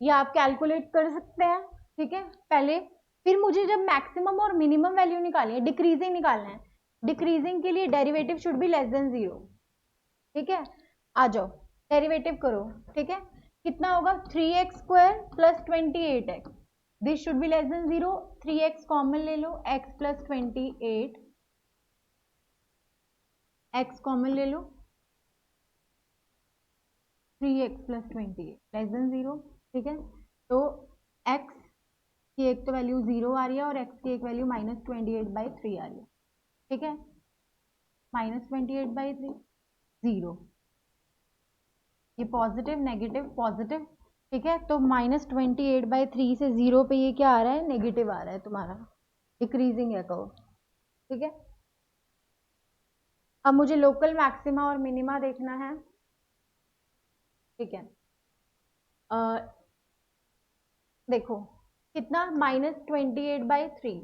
Speaker 1: ये आप कैलकुलेट कर सकते हैं, ठीक है पहले। फिर मुझे जब मैक्सिमम और मिनिमम वैल्यू निकालनी है, डिक्रीजिंग निकालना है, डिक्रीजिंग के लिए derivative should be less than 0, ठीक है। आ जाओ डेरिवेटिव करो, ठीक है। कितना होगा? 3x² plus 28x, this should be less than 0, 3x common ले लो, x प्लस 28, x कॉमन ले लो, 3x प्लस 28 लेस देन 0, ठीक है। तो x की एक तो वैल्यू 0 आ रही है और x की एक वैल्यू -28/3 आ रही है, ठीक है। -28/3 0, ये पॉजिटिव नेगेटिव पॉजिटिव, ठीक है। तो -28/3 से 0 पे ये क्या आ रहा है? नेगेटिव आ रहा है तुम्हारा, डिक्रीजिंग है कर्व, ठीक है। अब मुझे लोकल मैक्सिमा और मिनिमा देखना है, ठीक है। देखो कितना, -28/3,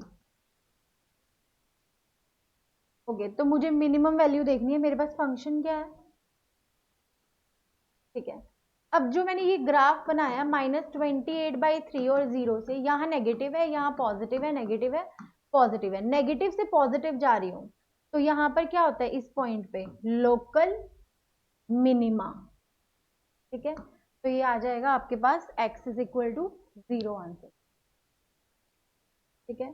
Speaker 1: ओके। तो मुझे मिनिमम वैल्यू देखनी है, मेरे पास फंक्शन क्या है, ठीक है। अब जो मैंने ये ग्राफ बनाया -28/3 और 0 से, यहाँ नेगेटिव है, यहाँ पॉजिटिव है, नेगेटिव है, पॉजिटिव है, नेगेटिव से पॉजिटिव जा रही हूँ, तो यहाँ पर क्या होता है इस पॉइंट पे? लोकल मिनिमा, ठीक है। तो ये आ जाएगा आपके पास x is equal to 0 answer, ठीक है।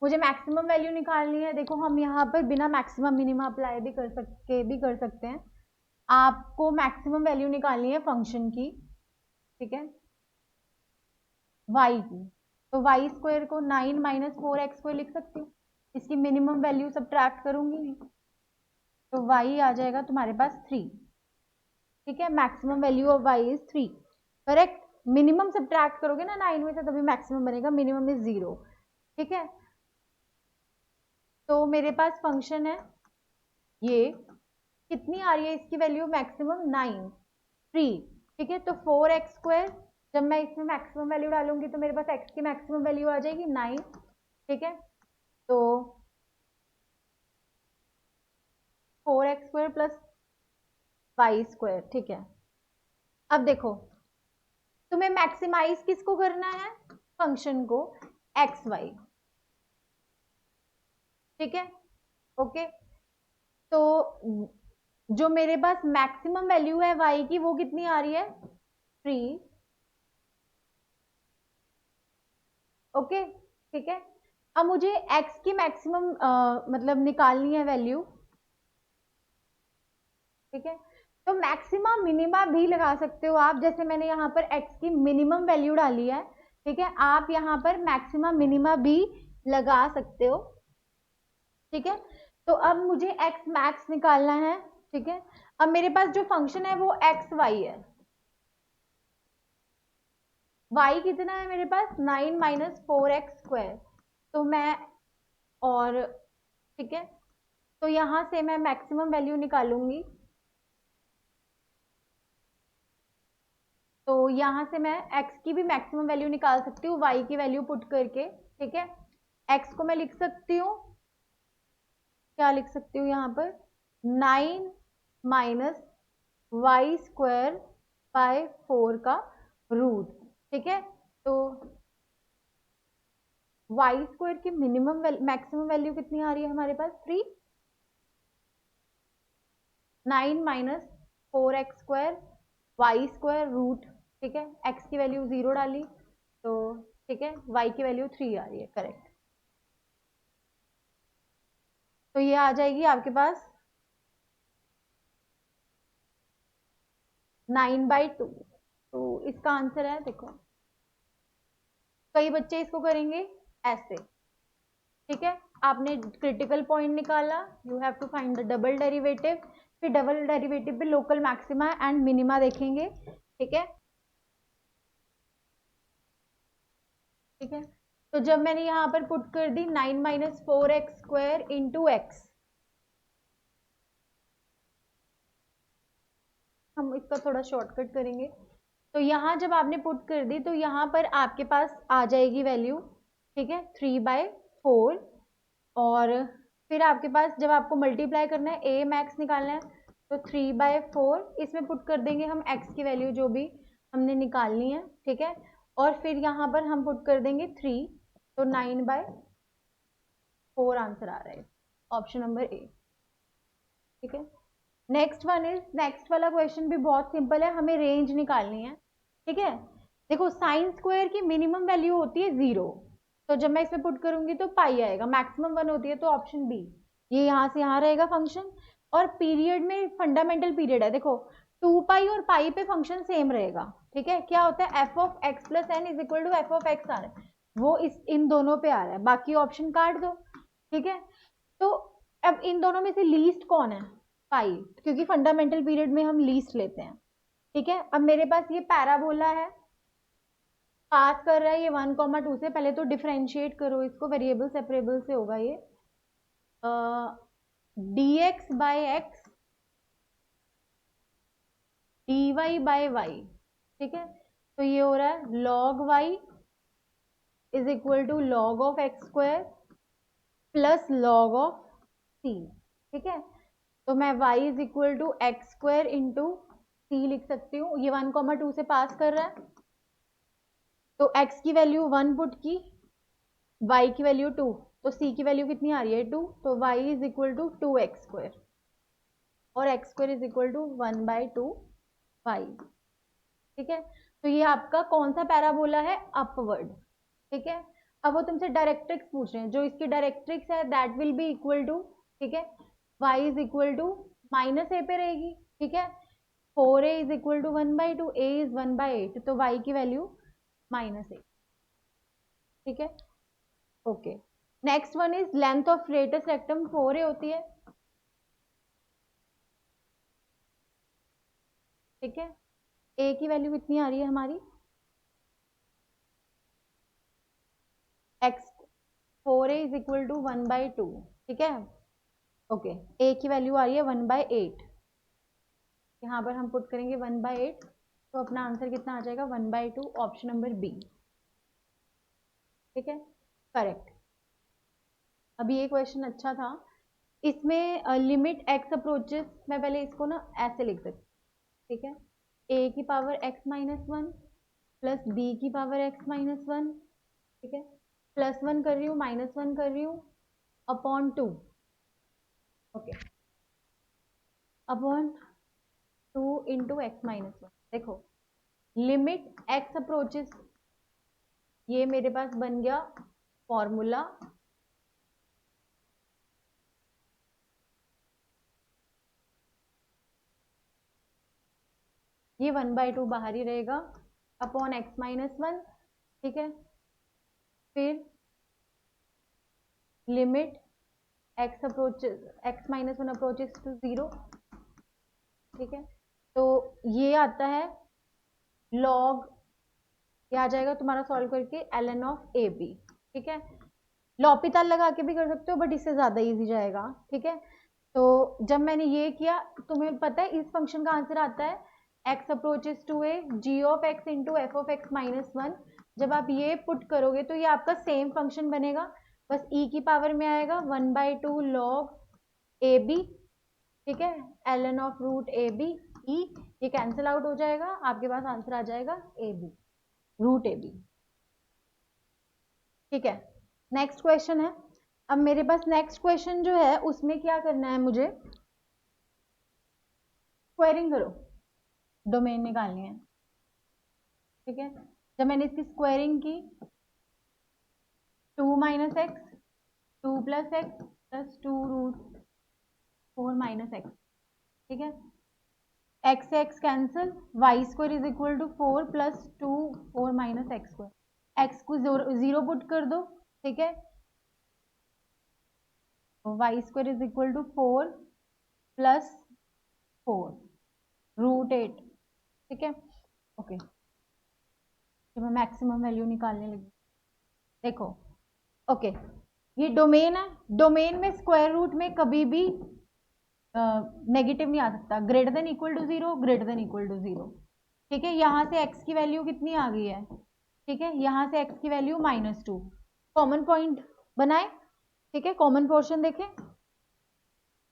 Speaker 1: मुझे मैक्सिमम वैल्यू निकालनी है, देखो हम यहाँ पर बिना मैक्सिमम मिनिमा अप्लाई भी कर सकते हैं। आपको मैक्सिमम वैल्यू निकालनी है फंक्शन की, ठीक है, y की। तो y² को 9 - 4x² लिख सकती हूँ, इसकी मिनिमम वैल्यू सब्ट्रैक्ट करूंगी, तो y आ जाएगा तुम्हारे पास 3, ठीक है। Maximum value of y is 3, correct. Minimum subtract करोगे ना 9 में से तभी मैक्सिमम बनेगा, मिनिमम इज 0, ठीक है। तो मेरे पास फंक्शन है ये, कितनी आ रही है इसकी वैल्यू मैक्सिमम 9, 3, ठीक है। तो 4x², जब मैं इसमें मैक्सिमम वैल्यू डालूंगी तो मेरे पास x की मैक्सिमम वैल्यू आ जाएगी 9, ठीक है। तो 4x² प्लस y², ठीक है। अब देखो तुम्हें मैक्सिमाइज किसको करना है, फंक्शन को, एक्स वाई, ठीक है, ओके। तो जो मेरे पास मैक्सिमम वैल्यू है y की वो कितनी आ रही है, 3, ओके, ठीक है। अब मुझे x की मैक्सिमम मतलब निकालनी है वैल्यू, ठीक है। तो मैक्सिमा मिनिमा भी लगा सकते हो आप, जैसे मैंने यहाँ पर x की मिनिमम वैल्यू डाली है, ठीक है। आप यहाँ पर मैक्सिमा मिनिमा भी लगा सकते हो, ठीक है। तो अब मुझे x मैक्स निकालना है, ठीक है। अब मेरे पास जो फंक्शन है वो एक्स वाई है, y कितना है मेरे पास 9 माइनस 4x², तो मैं, और ठीक है, तो यहां से मैं मैक्सिमम वैल्यू निकालूंगी, तो यहां से मैं x की भी मैक्सिमम वैल्यू निकाल सकती हूँ y की वैल्यू पुट करके, ठीक है। x को मैं लिख सकती हूँ, क्या लिख सकती हूँ यहाँ पर, 9 माइनस y² बाय 4 का रूट, ठीक है। तो y² की मिनिमम मैक्सिमम वैल्यू कितनी आ रही है हमारे पास, 3, 9 माइनस 4x² y² रूट, ठीक है। x की वैल्यू 0 डाली, तो ठीक है, y की वैल्यू 3 आ रही है, करेक्ट। तो ये आ जाएगी आपके पास 9/2, तो इसका आंसर है, देखो कई बच्चे इसको करेंगे ऐसे, ठीक है। आपने क्रिटिकल पॉइंट निकाला, you have to find the double derivative, फिर डबल डेरिवेटिव पे लोकल मैक्सिमा एंड मिनिमा देखेंगे, ठीक है, ठीक है। तो जब मैंने यहाँ पर पुट कर दी 9 माइनस 4x² इंटू एक्स, हम इसका थोड़ा शॉर्टकट करेंगे, तो यहाँ जब आपने पुट कर दी तो यहाँ पर आपके पास आ जाएगी वैल्यू, ठीक है, 3/4, और फिर आपके पास जब आपको मल्टीप्लाई करना है, ए मैक्स निकालना है, तो 3/4 इसमें पुट कर देंगे हम एक्स की वैल्यू जो भी हमने निकालनी है, ठीक है। और फिर यहाँ पर हम पुट कर देंगे 3, तो 9/4 आंसर आ रहा है, ऑप्शन नंबर ए, ठीक है। नेक्स्ट वन इज, नेक्स्ट वाला क्वेश्चन भी बहुत सिंपल है, हमें रेंज निकालनी है, ठीक है। देखो साइन स्क्वायर की मिनिमम वैल्यू होती है 0, तो जब मैं इसमें पुट करूंगी तो पाई आएगा, मैक्सिमम 1 होती है तो ऑप्शन बी, ये यहाँ से यहाँ रहेगा फंक्शन। और पीरियड में फंडामेंटल पीरियड है, देखो 2 पाई और पाई पे फंक्शन सेम रहेगा, ठीक है। क्या होता है, F of X plus N is equal to F of X आ रहा है, वो इस इन दोनों पे आ रहा है, बाकी ऑप्शन काट दो, ठीक है। तो अब इन दोनों में से लीस्ट कौन है, पाई, क्योंकि फंडामेंटल पीरियड में हम लीस्ट लेते हैं, ठीक है। अब मेरे पास ये पैराबोला है, पास कर रहा है ये 1,2 से, पहले तो डिफरेंशिएट करो इसको, वेरिएबल सेपरेबल से होगा ये, dx by X dy by Y, ठीक है। तो ये हो रहा है log y is equal to log of x² plus log of c, ठीक है। तो मैं y is equal to x² into C लिख सकती हूँ, ये 1,2 से पास कर रहा है, तो x की वैल्यू 1 पुट की, y की वैल्यू 2, तो c की वैल्यू कितनी आ रही है 2, तो y is equal to 2x² और x² is equal to 1/2 y, ठीक है। तो ये आपका कौन सा पैराबोला है, अपवर्ड, ठीक है। अब वो तुमसे डायरेक्ट्रिक्स पूछ रहे हैं, जो इसकी डायरेक्ट्रिक्स है that will be equal to, ठीक है, y is equal to minus A पे रहेगी, ठीक है। 4a is equal to 1/2, a is 1/8, तो y की वैल्यू -8, ठीक है, okay. Next one is length of latus rectum 4a होती है, ठीक है, ए की वैल्यू कितनी आ रही है हमारी, x 4a is equal to 1/2, ठीक है। ओके, ए की वैल्यू आ रही है 1/8, यहाँ पर हम पुट करेंगे 1/8, तो अपना आंसर कितना आ जाएगा 1/2, ऑप्शन नंबर बी, ठीक है, करेक्ट। अभी ये क्वेश्चन अच्छा था, इसमें लिमिट एक्स अप्रोचेस, मैं पहले इसको ना ऐसे लिख सकती, ठीक है, ए की power X minus one plus B की पावर एक्स माइनस वन, ठीक है, +1 कर रही हूँ, -1 कर रही हूँ, upon 2, okay, upon 2 into x minus one. देखो, लिमिट एक्स अप्रोचेस, ये मेरे पास बन गया फॉर्मूला, ये 1/2 बाहर ही रहेगा, अपॉन एक्स माइनस वन, ठीक है, फिर limit X approaches, X minus one approaches to 0, ठीक है, तो ये आता है लॉग, ये आ जाएगा तुम्हारा सॉल्व करके ln ऑफ ए बी, ठीक है, लॉपिताल लगा के भी कर सकते हो, बट इससे ज्यादा इजी जाएगा, ठीक है। तो जब मैंने ये किया, तुम्हें पता है इस फंक्शन का आंसर आता है x approaches to A g of x into F of X minus one. जब आप ये पुट करोगे तो ये आपका सेम फंक्शन बनेगा, बस e की पावर में आएगा 1/2 लॉग ए बी, ठीक है, ln of root A B, E, ये कैंसिल आउट हो जाएगा, आपके पास आंसर आ जाएगा A B, root A B, ठीक है। नेक्स्ट क्वेश्चन है, अब मेरे पास नेक्स्ट क्वेश्चन जो है उसमें क्या करना है, मुझे स्क्वायरिंग करो, डोमेन निकालनी है, ठीक है। जब मैंने इसकी स्क्वायरिंग की, 2 minus X, 2 plus X plus 2 root 4 minus X, ठीक है, एक्स से X cancel, Y square is equal to 4 plus 2 4 minus X square, X को जीरो पुट कर दो, ठीक है, Y square is equal to 4 plus 4 root 8, ठीक है, ओके, तो मैं मैक्सिमम वैल्यू निकालने लगी, देखो, ओके, ये डोमेन है, डोमेन में स्क्वायर रूट में कभी भी नेगेटिव नहीं आ सकता, greater than equal to 0, greater than equal to 0, ठीक है। यहाँ से x की वैल्यू कितनी आ गई है, ठीक है, यहाँ से x की वैल्यू -2, कॉमन पॉइंट बनाए, ठीक है, कॉमन पोर्शन देखें,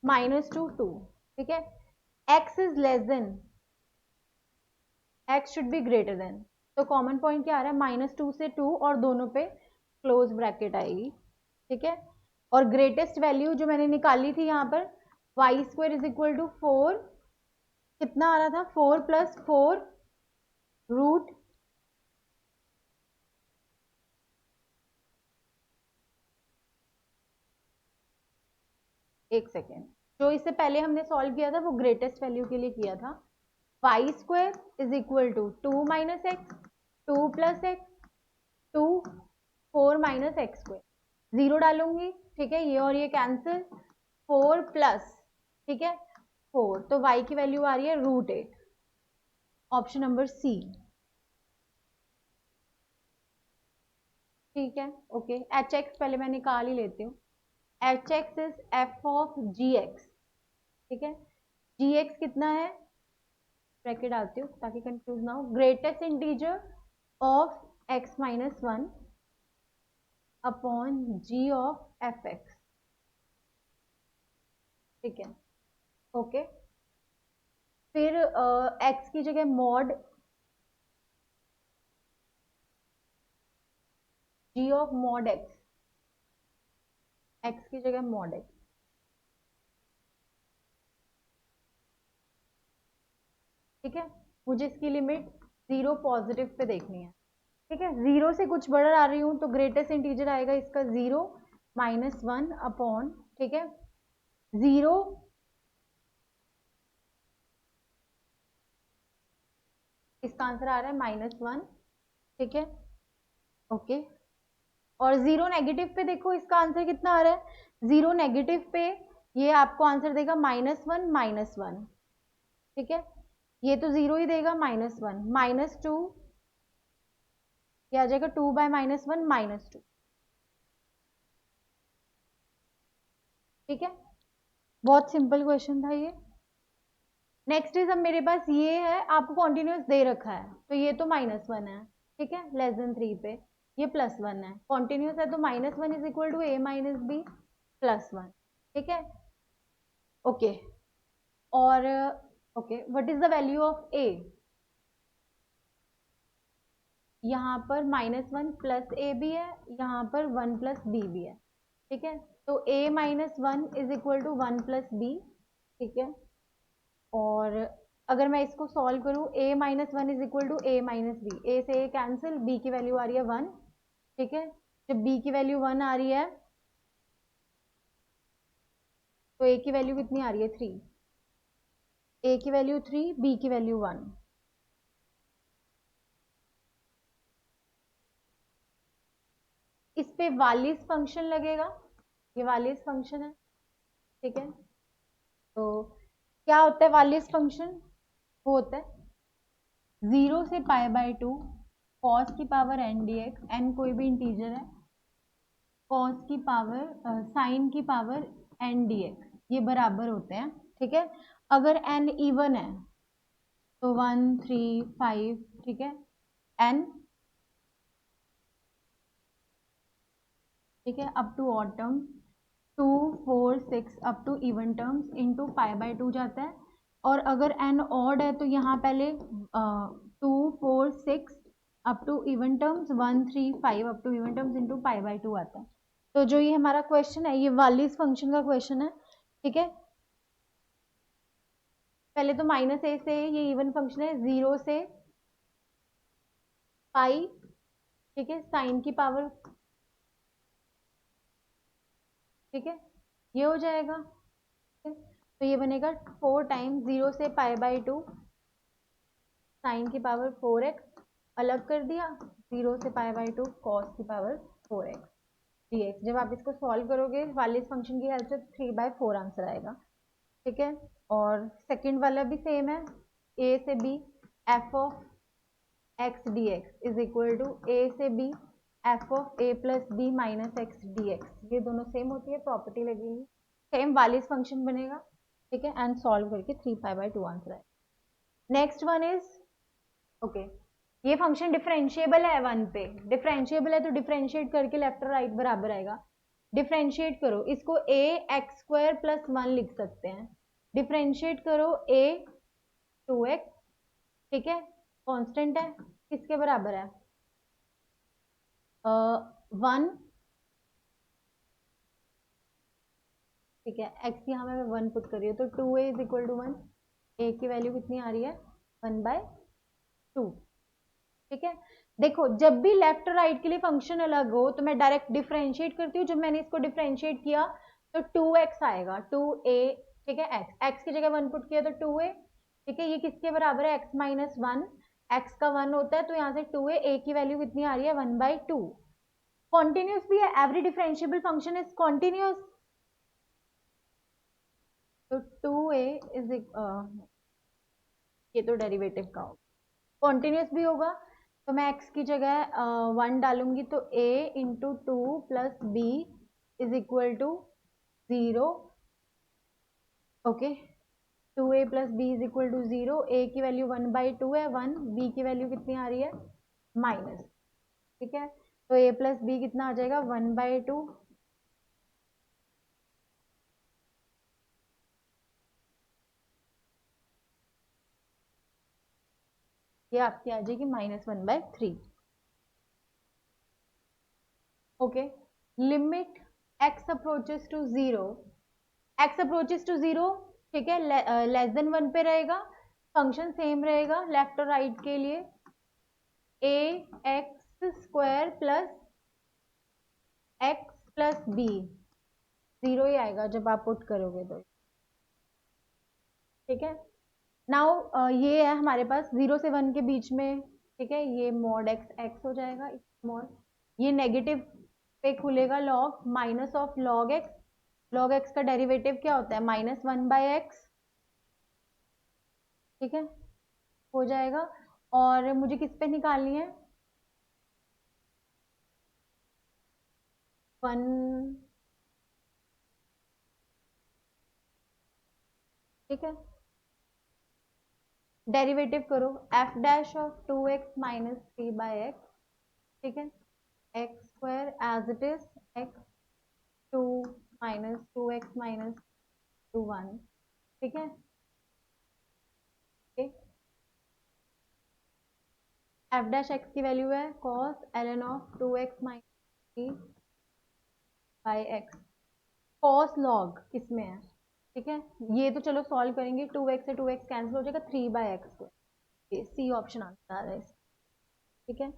Speaker 1: -2 2, ठीक है, x is less than, x should be greater than, तो कॉमन पॉइंट क्या आ रहा है, -2 से 2, और दोनों पे क्लोज ब्रैकेट आएगी, ठीक है, और ग्रेटेस्ट वैल्यू जो मैंने निकाली थी यहाँ पर, Y square is equal to 4, कितना आ रहा था, 4 प्लस 4 रूट, एक सेकेंड, जो इससे पहले हमने सॉल्व किया था वो ग्रेटेस्ट वैल्यू के लिए किया था, Y square is equal to 2 minus X, 2 plus X, 2 4 minus X square, zero डालूंगी, ठीक है, ये और ये कैंसिल, 4 प्लस, ठीक है, 4, तो y की वैल्यू आ रही है √8, ऑप्शन नंबर सी, ठीक है, ओके, एच एक्स पहले मैं निकाल ही लेती हूँ, H X is F of G X, ठीक है, जी एक्स कितना है, ब्रैकेट डालती हूँ ताकि कंफ्यूज ना हो, greatest integer of X minus one upon G of F X, ठीक है, ओके, फिर एक्स की जगह mod G of mod X, X की जगह मॉड एक्स, ठीक है, मुझे इसकी लिमिट 0 पॉजिटिव पे देखनी है, ठीक है, 0 से कुछ बड़ा आ रही हूँ तो ग्रेटेस्ट इंटीजर आएगा इसका 0 -1 अपॉन, ठीक है, 0 इसका आंसर आ रहा है -1, ठीक है, ओके, और 0 नेगेटिव पे देखो इसका आंसर कितना आ रहा है, 0 नेगेटिव पे ये आपको आंसर देगा -1 -1, ठीक है, ये तो 0 ही देगा, -1 -2, ये आ जाएगा 2/-1 -2। ठीक है, बहुत सिंपल क्वेश्चन था ये। नेक्स्ट इज, अब मेरे पास ये है, आपको कॉन्टिन्यूस दे रखा है, तो ये तो -1 है, ठीक है, <3 पे, ये +1 है, कॉन्टिन्यूस है तो -1 is equal to a minus B +1। ठीक है, ओके। और okay, what is the value of a? यहाँ पर -1 प्लस ए भी है, यहाँ पर 1 प्लस बी भी है। ठीक है, तो a -1 is equal to 1 plus B. ठीक है, और अगर मैं इसको सॉल्व करूँ, a -1 is equal to a minus B, A से a कैंसिल, b की वैल्यू आ रही है 1। ठीक है, जब b की वैल्यू 1 आ रही है तो a की वैल्यू कितनी आ रही है? 3। a की वैल्यू 3, b की वैल्यू 1। इस पे वालिस फंक्शन लगेगा, ये वालिस फंक्शन है। ठीक है, तो क्या होता है वालिस फंक्शन? वो होता है 0 से π/2 cos की पावर n dx, n कोई भी इंटीजर है, cos की पावर sin की पावर n dx, ये बराबर होते हैं। ठीक है, अगर n इवन है तो 1 3 5, ठीक है, n, ठीक है, up to odd term 2 4 6 up to even terms into π/2 जाता है। और अगर n ऑड है तो यहाँ पहले 2 4 6 up to even terms 1 3 5 up to even terms into π/2 आता है। तो जो ये हमारा क्वेश्चन है, ये वालिस फंक्शन का क्वेश्चन है। ठीक है, पहले तो -a से, ये इवन फंक्शन है, 0 से पाई, ठीक है, साइन की पावर, ठीक है, ये हो जाएगा। ठीक है, तो ये बनेगा 4 टाइम्स 0 से π/2 साइन की पावर 4x, अलग कर दिया, 0 से π/2 कॉस की पावर 4x dx। जब आप इसको सॉल्व करोगे वालिस फंक्शन की हेल्प से, 3/4 आंसर आएगा। ठीक है, और सेकंड वाला भी सेम है, a से b f of x dx is equal to a से b f of a plus b minus x dx। ये दोनों सेम होती है, प्रॉपर्टी लगेगी, सेम वालिस फंक्शन बनेगा। ठीक है, एंड सॉल्व करके 3π/2 आंसर आएगा। नेक्स्ट वन इज, ओके, ये फंक्शन डिफरेंशिएबल है 1 पे, डिफरेंशिएबल है तो डिफरेंशिएट करके लेफ्ट और राइट बराबर आएगा। डिफरेंशिएट करो इसको, a x² + 1 लिख सकते हैं। डिफरेंशिएट करो a 2x, ठीक है, कांस्टेंट है, किसके बराबर है? 1। ठीक है, x यहाँ मैं 1 पुट कर रही हूँ, तो 2a is equal to 1, a की वैल्यू कितनी आ रही है? 1/2। ठीक है, देखो जब भी लेफ्ट और राइट के लिए फंक्शन अलग हो तो मैं डायरेक्ट डिफरेंशिएट करती हूँ। जब मैंने इसको डिफरेंशिएट किया तो 2x आएगा, 2a, ठीक है, x की जगह 1 पुट किया तो 2a। ठीक है, ये किसके बराबर है? x माइनस 1, x का 1 होता है तो यहाँ से 2a, a की वैल्यू कितनी आ रही है? 1/2। कॉन्टिन्यूस भी है, every differentiable function is continuous, तो 2a इज, ये तो डेरिवेटिव का होगा, कॉन्टिन्यूस भी होगा तो मैं x की जगह 1 डालूंगी, तो a into 2 plus b is equal to 0। Okay, 2a plus B is equal to 0, a की वैल्यू 1/2 है 1, b की वैल्यू कितनी आ रही है? माइनस। ठीक है, तो a प्लस बी कितना आ जाएगा? 1/2। ये आपकी आ जाएगी -1/3। Okay, limit x approaches to 0, x approaches to 0, ठीक है, लेस देन 1 पे रहेगा, फंक्शन सेम रहेगा लेफ्ट और राइट के लिए, ax² plus x plus B, 0 ही आएगा जब आप पुट करोगे तो। ठीक है, नाउ ये है हमारे पास 0 से 1 के बीच में, ठीक है, ये मॉड x हो जाएगा, मॉड, ये नेगेटिव पे खुलेगा log, minus of log x, log x का डेरिवेटिव क्या होता है? -1/x। ठीक है, हो जाएगा। और मुझे किस पे निकालनी है, 1, ठीक है। डेरिवेटिव करो, F dash of 2x minus 3/x, ठीक है, X square as it is X 2 minus 2x minus 1, ठीक है। एफ डैश एक्स की वैल्यू है cos ln of 2x minus 3/x, cos log किसमें है, ठीक है। ये तो चलो सॉल्व करेंगे, 2x से 2x कैंसिल हो जाएगा, 3/x, सी ऑप्शन आंसर आ रहा है, ठीक है।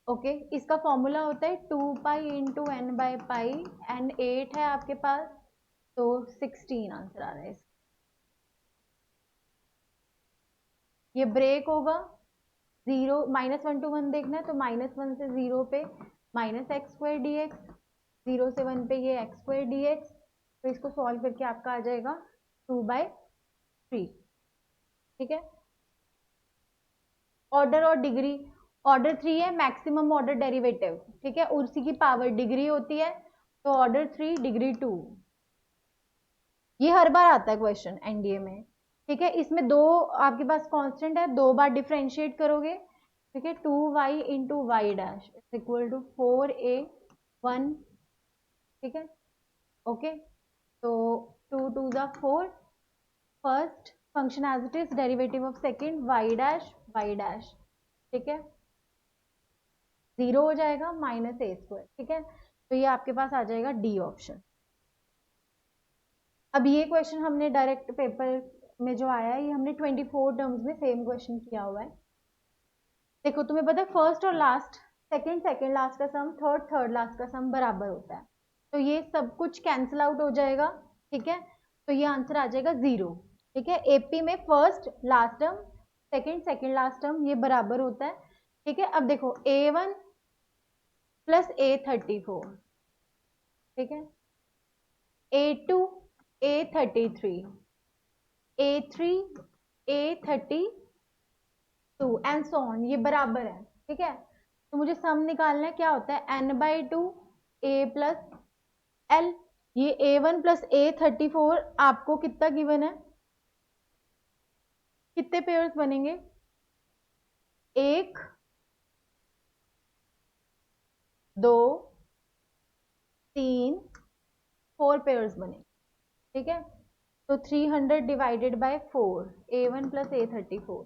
Speaker 1: ओके, इसका फॉर्मूला होता है 2 pi into N by pi, and 8 है आपके पास, तो 16 आंसर आ रहा है। ये ब्रेक होगा, 0 -1 to 1 देखना है तो -1 से 0 पे -x² dx, 0 से 1 पे ये x² dx, तो इसको सॉल्व करके आपका आ जाएगा 2/3, ठीक है। ऑर्डर और डिग्री, ऑर्डर 3 है, मैक्सिमम ऑर्डर डेरिवेटिव, ठीक है, उसी की पावर डिग्री होती है, तो ऑर्डर 3 डिग्री 2, ये हर बार आता है क्वेश्चन एनडीए में, ठीक है। इसमें दो आपके पास कांस्टेंट है, 2 बार डिफरेंशिएट करोगे, ठीक है, 2y into Y dash equal to 4a1, ठीक है। ओके, तो 2 2 4, first function as it is, derivative of second Y dash, ठीक है, 0 हो जाएगा -a², ठीक है। तो ये आपके पास आ जाएगा डी ऑप्शन। अब ये क्वेश्चन हमने डायरेक्ट पेपर में जो आया है, ये हमने 24 टर्म्स में सेम क्वेश्चन किया हुआ है। देखो तुम्हें पता है फर्स्ट और लास्ट, सेकंड सेकंड लास्ट का सम, थर्ड थर्ड लास्ट का सम बराबर होता है, तो ये सब कुछ कैंसिल आउट हो जाएगा, ठीक है। तो ये आंसर आ जाएगा 0, ठीक है। एपी में first last term, second second last term ये बराबर होता है, ठीक है। अब देखो a1 प्लस a34, ठीक है, a2 a33, a3 a32 and so on, ये बराबर है, ठीक है। तो मुझे सम निकालना है, क्या होता है n/2 a प्लस l, ये a1 प्लस a34 आपको कितना गिवन है, कितने पेयर्स बनेंगे, 1 2 3 4 पेयर्स बने, ठीक है। तो 300 divided by 4, a1 plus a34,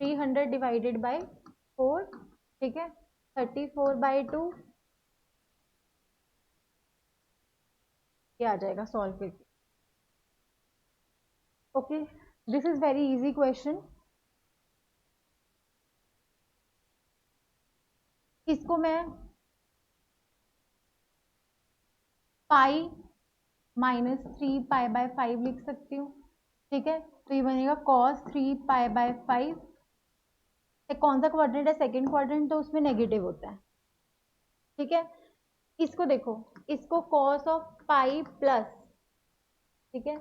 Speaker 1: 300 divided by 4, ठीक है, 34/2, ये आ जाएगा सॉल्व करके। Okay, this is very easy question. इसको मैं पाई -3π/5 लिख सकती हूँ, ठीक है। तो ये बनेगा cos 3π/5, कौन सा क्वाड्रेंट है, सेकंड क्वाड्रेंट, तो उसमें नेगेटिव होता है, ठीक है। इसको देखो, इसको cos ऑफ पाई प्लस, ठीक है,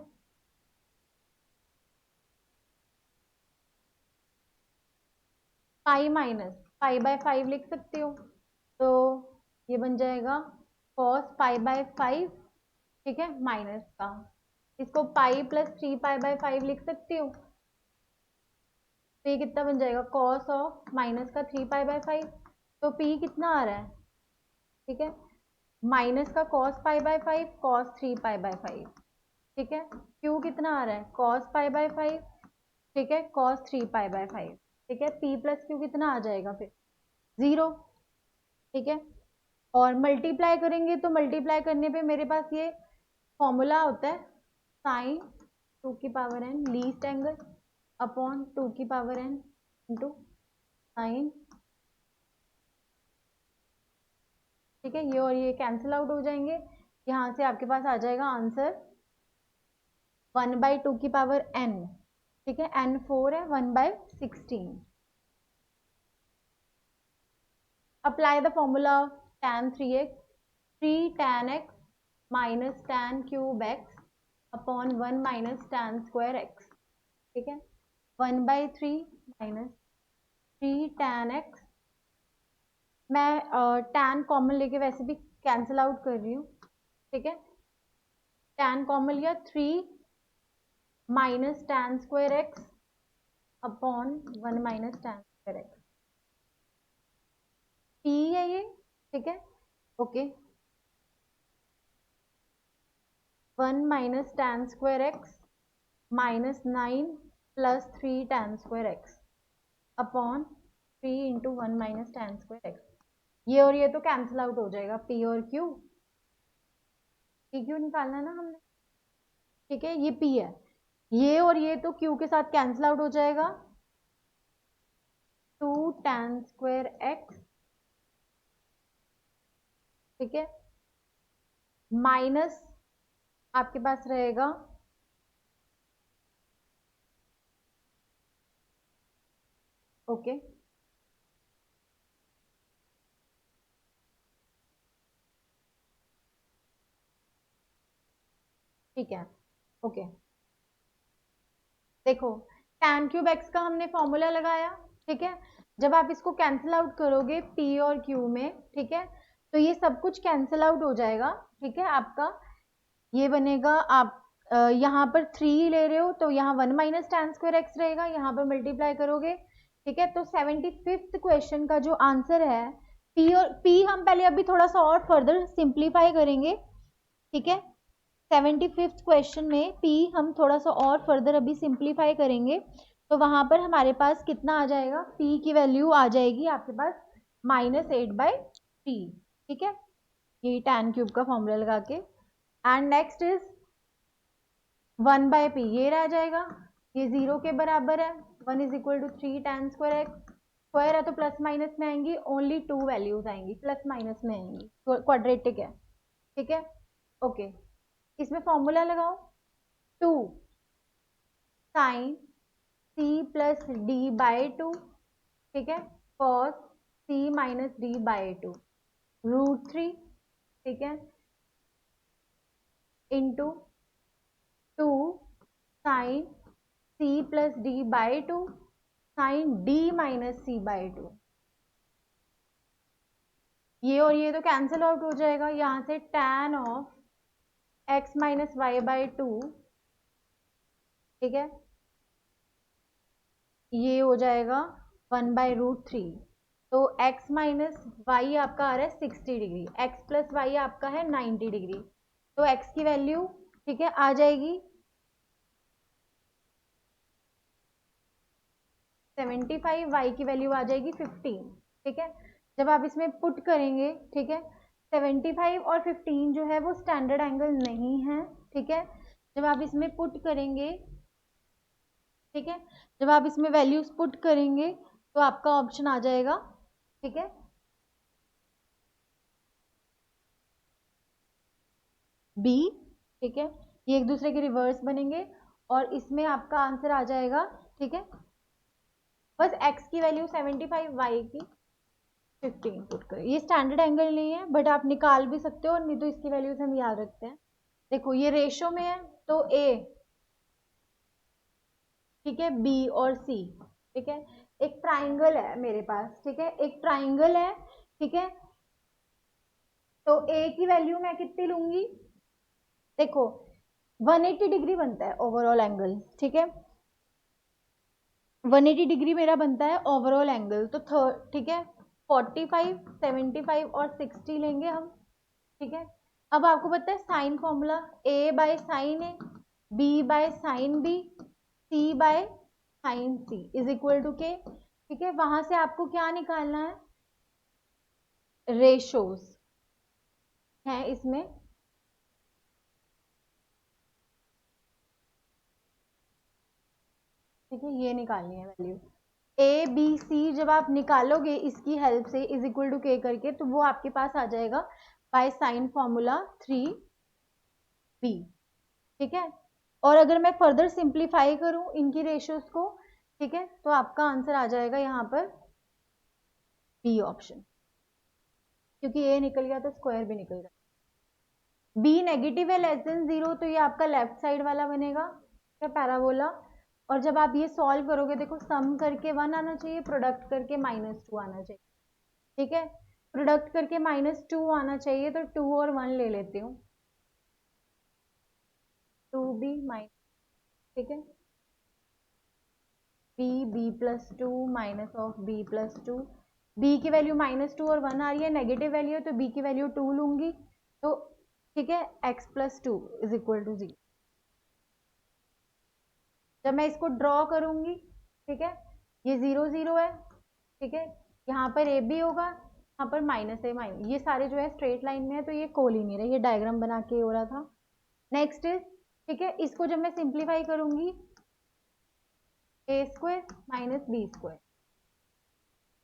Speaker 1: पाई माइनस π/5 लिख सकती हो, तो ये बन जाएगा cos π/5, ठीक है, माइनस का, इसको पाई प्लस 3π/5 लिख सकती हूँ, तो ये कितना बन जाएगा cos ऑफ माइनस का 3π/5, तो p कितना आ रहा है, ठीक है, माइनस का cos π/5 cos 3π/5, ठीक है, q कितना आ रहा है cos π/5, ठीक है, cos 3π/5, ठीक है, p प्लस क्यू कितना आ जाएगा फिर 0, ठीक है। और मल्टीप्लाई करेंगे, तो मल्टीप्लाई करने पे मेरे पास ये फॉर्मूला होता है साइन 2 की power n least angle upon 2 की पावर n इंटू साइन, ठीक है। ये और ये कैंसिल आउट हो जाएंगे, यहाँ से आपके पास आ जाएगा आंसर 1/2 की पावर n, ठीक है, n 4 है, 1/16। Apply the formula tan 3x, 3 tan x minus tan cube x upon 1 minus tan square x, ठीक है। 1/3 माइनस 3 tan x, मैं tan कॉमन लेके वैसे भी कैंसिल आउट कर रही हूँ, ठीक है। tan कॉमन लिया, 3 minus tan square x upon 1 minus tan square x, p है ये, ठीक है, okay. 1 minus tan square x minus 9 plus 3 tan square x upon 3 into 1 minus tan square x. ये और ये तो कैंसिल आउट हो जाएगा, p और q, p q निकालना है ना हमने, ठीक है, ये p है, ये और ये तो q के साथ कैंसिल आउट हो जाएगा, 2 tan स्क्वायर एक्स, ठीक है, माइनस आपके पास रहेगा ओके, ठीक है, ओके। देखो tan क्यूब x का हमने फॉर्मूला लगाया, ठीक है, जब आप इसको कैंसिल आउट करोगे p और q में, ठीक है, तो ये सब कुछ कैंसिल आउट हो जाएगा, ठीक है, आपका ये बनेगा, आप यहाँ पर 3 ले रहे हो तो यहाँ 1 माइनस tan स्क्वायर एक्स रहेगा, यहाँ पर मल्टीप्लाई करोगे, ठीक है, तो 75th क्वेश्चन का जो आंसर है p, और p हम पहले अभी थोड़ा सा और फर्दर सिंप्लीफाई करेंगे, ठीक है, 75th क्वेश्चन में p हम थोड़ा सा और फर्दर अभी सिंप्लीफाई करेंगे, तो वहां पर हमारे पास कितना आ जाएगा, p की वैल्यू आ जाएगी आपके पास -8/3, ठीक है, ये tan क्यूब का फॉर्मूला लगा के, एंड नेक्स्ट इज 1/p, ये रह जाएगा, ये 0 के बराबर है, 1 is equal to 3 tan square x, square है तो प्लस माइनस में आएंगी, ओनली 2 वैल्यूज आएंगी, प्लस माइनस में आएंगी, क्वाड्रेटिक है, ठीक है, ओके। इसमें फॉर्मूला लगाओ, 2 sine c plus D by 2, ठीक है, cos c minus D by 2 √3, ठीक है, into 2 sine c plus D by 2 sine d minus c by 2, ये और ये तो कैंसिल आउट हो जाएगा, यहां से tan of x minus y by 2, ठीक है, ये हो जाएगा 1/√3, तो x माइनस वाई आपका आ रहा है 60 डिग्री, x प्लस वाई आपका है 90 डिग्री, तो x की वैल्यू, ठीक है, आ जाएगी 75, y की वैल्यू आ जाएगी 15, ठीक है, जब आप इसमें पुट करेंगे, ठीक है, 75 और 15 जो है वो स्टैंडर्ड एंगल नहीं है, ठीक है, जब आप इसमें पुट करेंगे, ठीक है, जब आप इसमें वैल्यूज पुट करेंगे तो आपका ऑप्शन आ जाएगा, ठीक है, बी, ठीक है, ये एक दूसरे के रिवर्स बनेंगे और इसमें आपका आंसर आ जाएगा, ठीक है, बस x की वैल्यू 75, y की 15 पुट करें, ये स्टैंडर्ड एंगल नहीं है बट आप निकाल भी सकते हो, नहीं तो इसकी वैल्यूज हम याद रखते हैं। देखो ये रेशो में है तो a, ठीक है, b और c, ठीक है, एक ट्राइंगल है मेरे पास, ठीक है, एक ट्राइंगल है, ठीक है, तो a की वैल्यू मैं कितनी लूंगी, देखो 180 डिग्री बनता है ओवरऑल एंगल, ठीक है, 180 डिग्री मेरा बनता है ओवरऑल एंगल, तो ठीक है, 45, 75 और 60 लेंगे हम, ठीक है, अब आपको पता है sine formula, a by sine a, b by sine b, c by sine c is equal to k, ठीक है, वहां से आपको क्या निकालना है, रेशोज है इसमें, ठीक है, ये निकालनी है वैल्यू, ए बी सी जब आप निकालोगे इसकी हेल्प से इज इक्वल टू के करके, तो वो आपके पास आ जाएगा बाय साइन फॉर्मूला 3b, ठीक है, और अगर मैं फर्दर सिंप्लीफाई करूं इनकी रेशियोज को, ठीक है, तो आपका आंसर आ जाएगा यहाँ पर बी ऑप्शन, क्योंकि ए निकल गया तो स्क्वायर भी निकल गया, बी नेगेटिव है लेस देन 0, तो ये आपका लेफ्ट साइड वाला बनेगा क्या, पैराबोला, और जब आप ये सॉल्व करोगे देखो सम करके 1 आना चाहिए, प्रोडक्ट करके -2 आना चाहिए, ठीक है। प्रोडक्ट करके -2 आना चाहिए तो 2 और 1 ले लेती हूँ, 2b माइनस, ठीक है, b+2 minus of b+2, b की वैल्यू -2 और 1 आ रही है, नेगेटिव वैल्यू है तो b की वैल्यू 2 लूंगी, तो ठीक है, x+2 इज इक्वल टू 0। जब मैं इसको ड्रॉ करूंगी, ठीक है, ये 0 0 है, ठीक है, यहाँ पर ए बी होगा, यहाँ पर -a, ये सारे जो है स्ट्रेट लाइन में है तो ये कोलिनियर है, ये डायग्राम बना के हो रहा था। नेक्स्ट इज, ठीक है, इसको जब मैं सिंप्लीफाई करूंगी a² माइनस b²,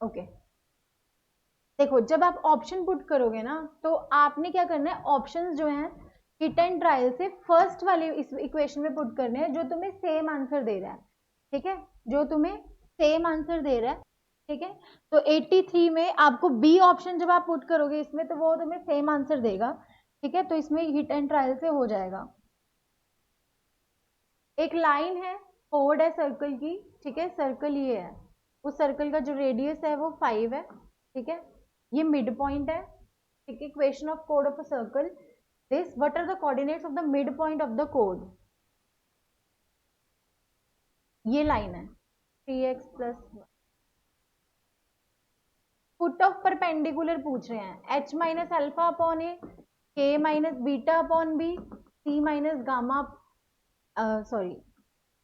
Speaker 1: ओके। देखो जब आप ऑप्शन पुट करोगे ना तो आपने क्या करना है, ऑप्शंस जो हैं हिट एंड ट्रायल से फर्स्ट वाले इस इक्वेशन में पुट करने हैं जो तुम्हें सेम आंसर दे रहा है, ठीक है, जो तुम्हें सेम आंसर दे रहा है, ठीक है। तो 83 में आपको बी ऑप्शन जब आप पुट करोगे इसमें तो वो तुम्हें सेम आंसर देगा, ठीक है, तो इसमें हिट एंड ट्रायल से हो जाएगा। एक लाइन है, कोड है सर्कल की, ठीक है, सर्कल ये है, उस सर्कल का जो रेडियस है वो 5 है, ठीक है, ये मिड पॉइंट है, ठीक है। Equation of code of a circle, this what are the coordinates of the mid point of the code, ये लाइन है 3x+1। फुट ऑफ परपेंडिकुलर पूछ रहे हैं, h माइनस अल्फा अपॉन ए, k minus beta upon B, c minus gamma, sorry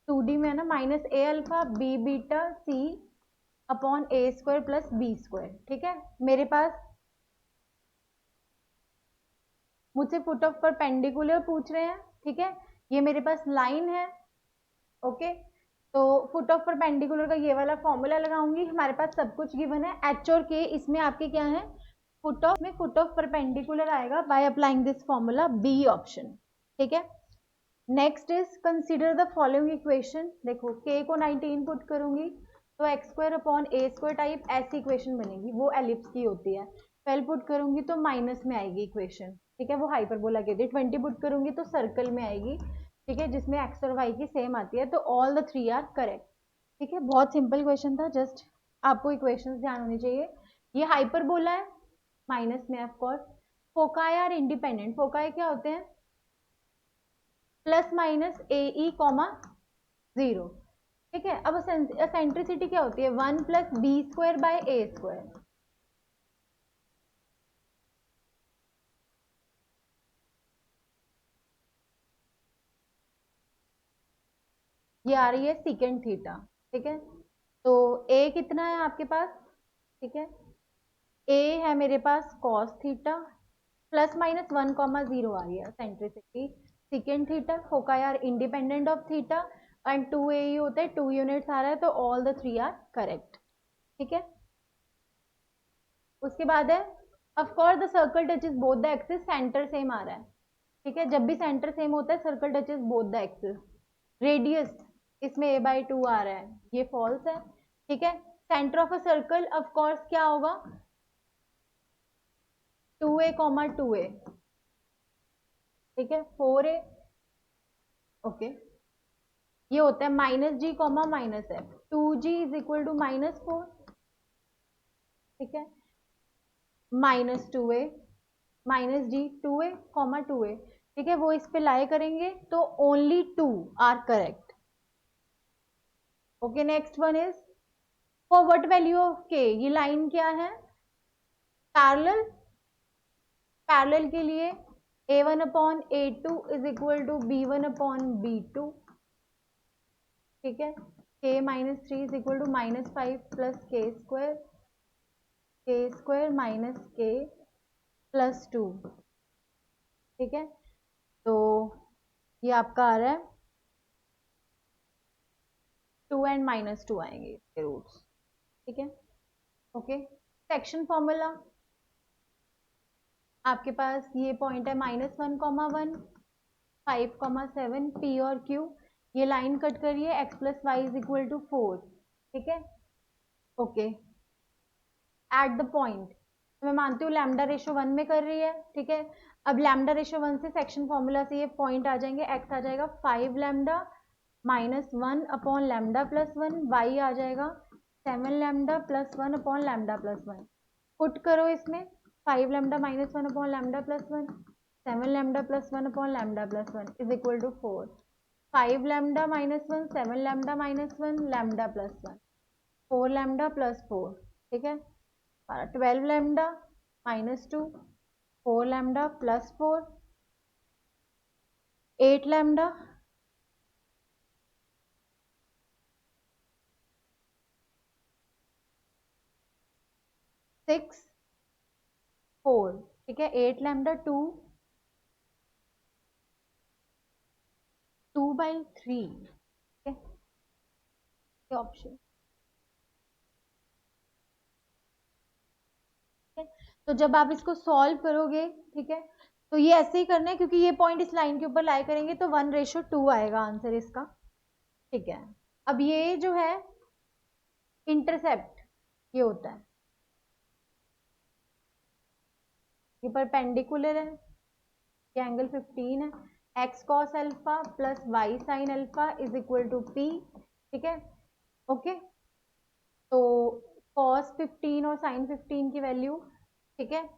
Speaker 1: 2D में है ना, -a alpha b beta c upon a² plus b², ठीक है। मेरे पास मुझसे फुट ऑफ परपेंडिकुलर पूछ रहे हैं, ठीक है, ये मेरे पास लाइन है, ओके। तो फुट ऑफ परपेंडिकुलर का ये वाला फॉर्मूला लगाऊंगी, हमारे पास सब कुछ गिवन है, h और k, इसमें आपके क्या है, फुट ऑफ परपेंडिकुलर आएगा by applying this formula, B option, ठीक है। Next is consider the following equation, देखो k को 19 पुट करूंगी तो x² अपॉन a² टाइप ऐसी इक्वेशन बनेगी, वो एलिप्स की होती है। 12 पुट करूंगी तो माइनस में आएगी इक्वेशन, ठीक है, वो हाइपरबोला की होती है। 20 पुट करूंगी तो सर्कल में आएगी, ठीक है, जिसमें x और y की सेम आती है, तो ऑल द 3 आर करेक्ट, ठीक है। बहुत सिंपल क्वेश्चन था, जस्ट आपको इक्वेशन ध्यान होनी चाहिए। ये हाइपरबोला है, माइनस में of course, foci are independent, foci क्या होते हैं, plus minus a e comma 0, ठीक है। अब सेंट्रिसिटी क्या होती है, 1 प्लस b² बाय a², ये आ रही है सीकेंड थीटा, ठीक है। तो a कितना है आपके पास, ठीक है, a है मेरे पास cos थीटा, प्लस माइनस 1,0 आ रही है eccentricity, secant theta, foci are independent of theta and 2 a होता है, 2 यूनिट्स आ रहा है, तो ऑल द 3 आर करेक्ट, ठीक है। उसके बाद है, of course the circle touches both the axis, centre same आ रहा है, ठीक है, जब भी सेंटर सेम होता है circle touches both the axis. Radius इसमें a/2 आ रहा है, ये फॉल्स है, ठीक है। Centre of a circle of course क्या होगा, 2a, 2a, ठीक है, 4a, ओके। ये होता है -g, -f, 2g is equal to -4, ठीक है, -2a, -g, 2a, 2a, ठीक है, वो इस पे लाई करेंगे तो only 2 are correct, okay. Next one is for what value of k, ये लाइन क्या है, पैरेलल, पैरेलल के लिए a1 upon a2 is equal to b1 upon b2, ठीक है, k -3 is equal to -5 plus k² minus k plus 2, ठीक है। तो ये आपका आ रहा है 2 एंड -2 आएंगे इसके रूट्स, ठीक है, ओके। सेक्शन फॉर्मूला आपके पास ये पॉइंट है -1, 1, 5, 7 p और q, ये लाइन कट करिए, x plus y is equal to 4, ठीक है, ओके। एट द पॉइंट, तो मैं मानती हूँ लैम्डा रेशो 1 में कर रही है, ठीक है। अब लैम्डा रेशो 1 से सेक्शन फॉर्मूला से ये पॉइंट आ जाएंगे, x आ जाएगा 5 lambda -1 upon lambda plus 1, y आ जाएगा 7 lambda plus 1 upon lambda plus 1। Put करो इसमें 5 lambda minus 1 upon lambda plus 1, 7 lambda plus 1 upon lambda plus 1 is equal to 4। 5 lambda minus 1, 7 lambda minus 1, lambda plus 1, 4 lambda plus 4, ठीक है। 12 lambda minus 2, 4 lambda plus 4, 8 lambda, 6 4, ठीक है। 8 lambda 2/3, ठीक है option. तो जब आप इसको सॉल्व करोगे, ठीक है, तो ये ऐसे ही करना है क्योंकि ये पॉइंट इस लाइन के ऊपर लाई करेंगे तो 1:2 आएगा आंसर इसका, ठीक है। अब ये जो है इंटरसेप्ट ये होता है, ये परपेंडिकुलर है, ये एंगल 15 है। x cos alpha plus y sin alpha is equal to p, ठीक है, ओके। तो cos 15 और sin 15 की वैल्यू, ठीक है,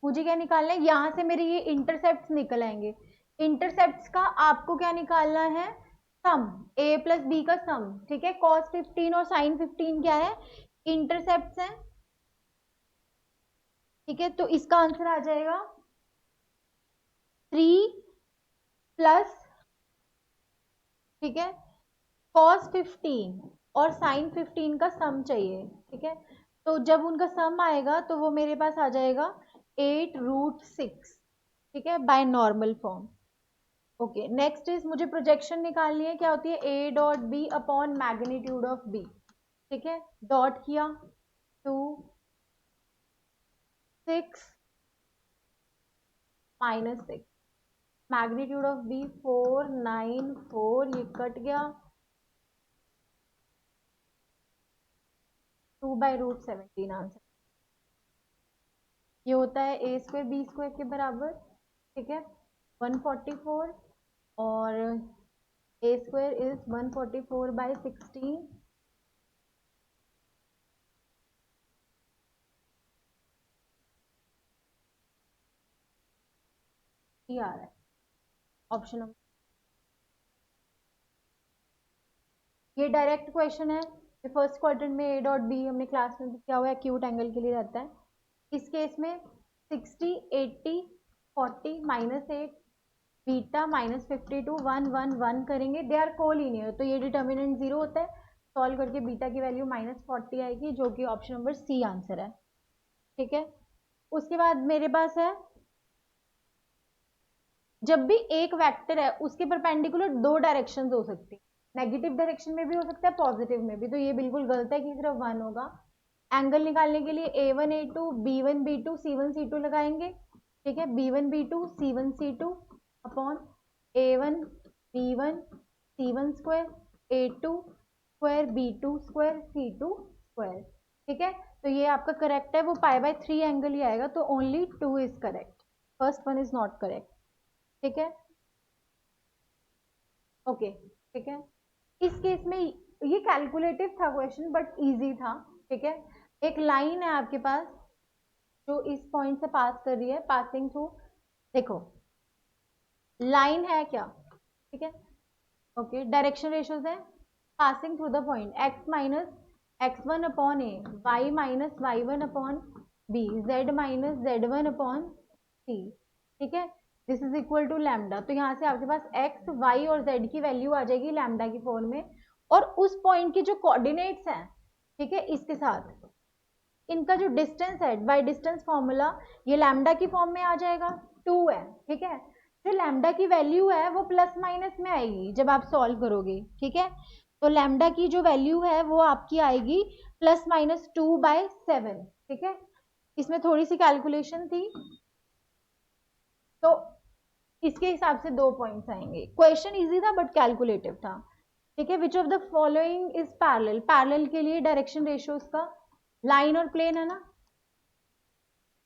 Speaker 1: मुझे क्या निकालना है, यहां से मेरे ये इंटरसेप्ट निकल आएंगे। इंटरसेप्ट का आपको क्या निकालना है, सम, a प्लस बी का सम, ठीक है। cos 15 और sin 15 क्या है, इंटरसेप्ट है, ठीक है। तो इसका आंसर आ जाएगा 3 प्लस, ठीक है, cos 15 और sin 15 का सम चाहिए, ठीक है। तो जब उनका सम आएगा तो वो मेरे पास आ जाएगा 8√6, ठीक है, by normal form. Okay, next is मुझे प्रोजेक्शन निकालनी है, क्या होती है, a dot b upon magnitude of b, ठीक है। डॉट किया 2 6 -6, मैग्नीट्यूड ऑफ बी 4 9 4, ये कट गया, 2/√17 आंसर। ये होता है ए स्क्वायर बी स्क्वायर के बराबर, ठीक है, 144, और ए स्क्वायर इज 144/16, ये आ रहा है ऑप्शन नंबर। ये डायरेक्ट क्वेश्चन है, ये फर्स्ट क्वाड्रेंट में ए डॉट बी हमने क्लास में भी किया हुआ है, एक्यूट एंगल के लिए रहता है। इस केस में 60 80 40 -8 बीटा -52 1 1 1 करेंगे, दे आर कोलिनियर, तो ये डिटर्मिनेंट 0 होता है। सॉल्व करके बीटा की वैल्यू -40 आएगी, जो कि ऑप्शन नंबर सी आंसर है, ठीक है। उसके बाद मेरे पास है, जब भी एक वेक्टर है उसके परपेंडिकुलर दो डायरेक्शन हो सकती है, नेगेटिव डायरेक्शन में भी हो सकता है, पॉजिटिव में भी, तो ये बिल्कुल गलत है कि सिर्फ 1 होगा। एंगल निकालने के लिए a1 a2 b1 b2 c1 c2 लगाएंगे, ठीक है, b1 b2 c1 c2 upon a1 b1 c1 square a2 square b2 square c2 square, ठीक है। तो ये आपका करेक्ट है, वो π/3 एंगल ही आएगा, तो only 2 is correct, first one is not correct, ठीक है, ओके, ठीक है। इस केस में ये कैलकुलेटिव था क्वेश्चन बट इजी था, ठीक है। एक लाइन है आपके पास जो इस पॉइंट से पास कर रही है, पासिंग थ्रू, देखो लाइन है क्या, ठीक है, ओके, डायरेक्शन रेशियोज है, passing through the point x minus x1 upon A, y minus y1 upon B, z minus z1 upon C, ठीक है, this is equal to lambda. तो यहाँ से आपके पास x y और z की वैल्यू आ जाएगी लैम्डा की फॉर्म में, और उस पॉइंट के जो कोऑर्डिनेट्स हैं, ठीक है, इसके साथ इनका जो डिस्टेंस है बाय डिस्टेंस फॉर्मूला, ये लैम्डा की फॉर्म में आ जाएगा, 2 है, ठीक है। जो लैम्डा की वैल्यू है वो प्लस माइनस में आएगी जब आप सॉल्व करोगे, ठीक है। तो लैम्डा की जो वैल्यू है वो आपकी आएगी +-2/7, ठीक है। इसमें थोड़ी सी कैलकुलेशन थी, तो इसके हिसाब से 2 पॉइंट्स आएंगे। क्वेश्चन इजी था बट कैलकुलेटिव था। ठीक है, विच of the following is parallel, parallel के लिए डायरेक्शन रेशियो उसका लाइन और प्लेन है ना,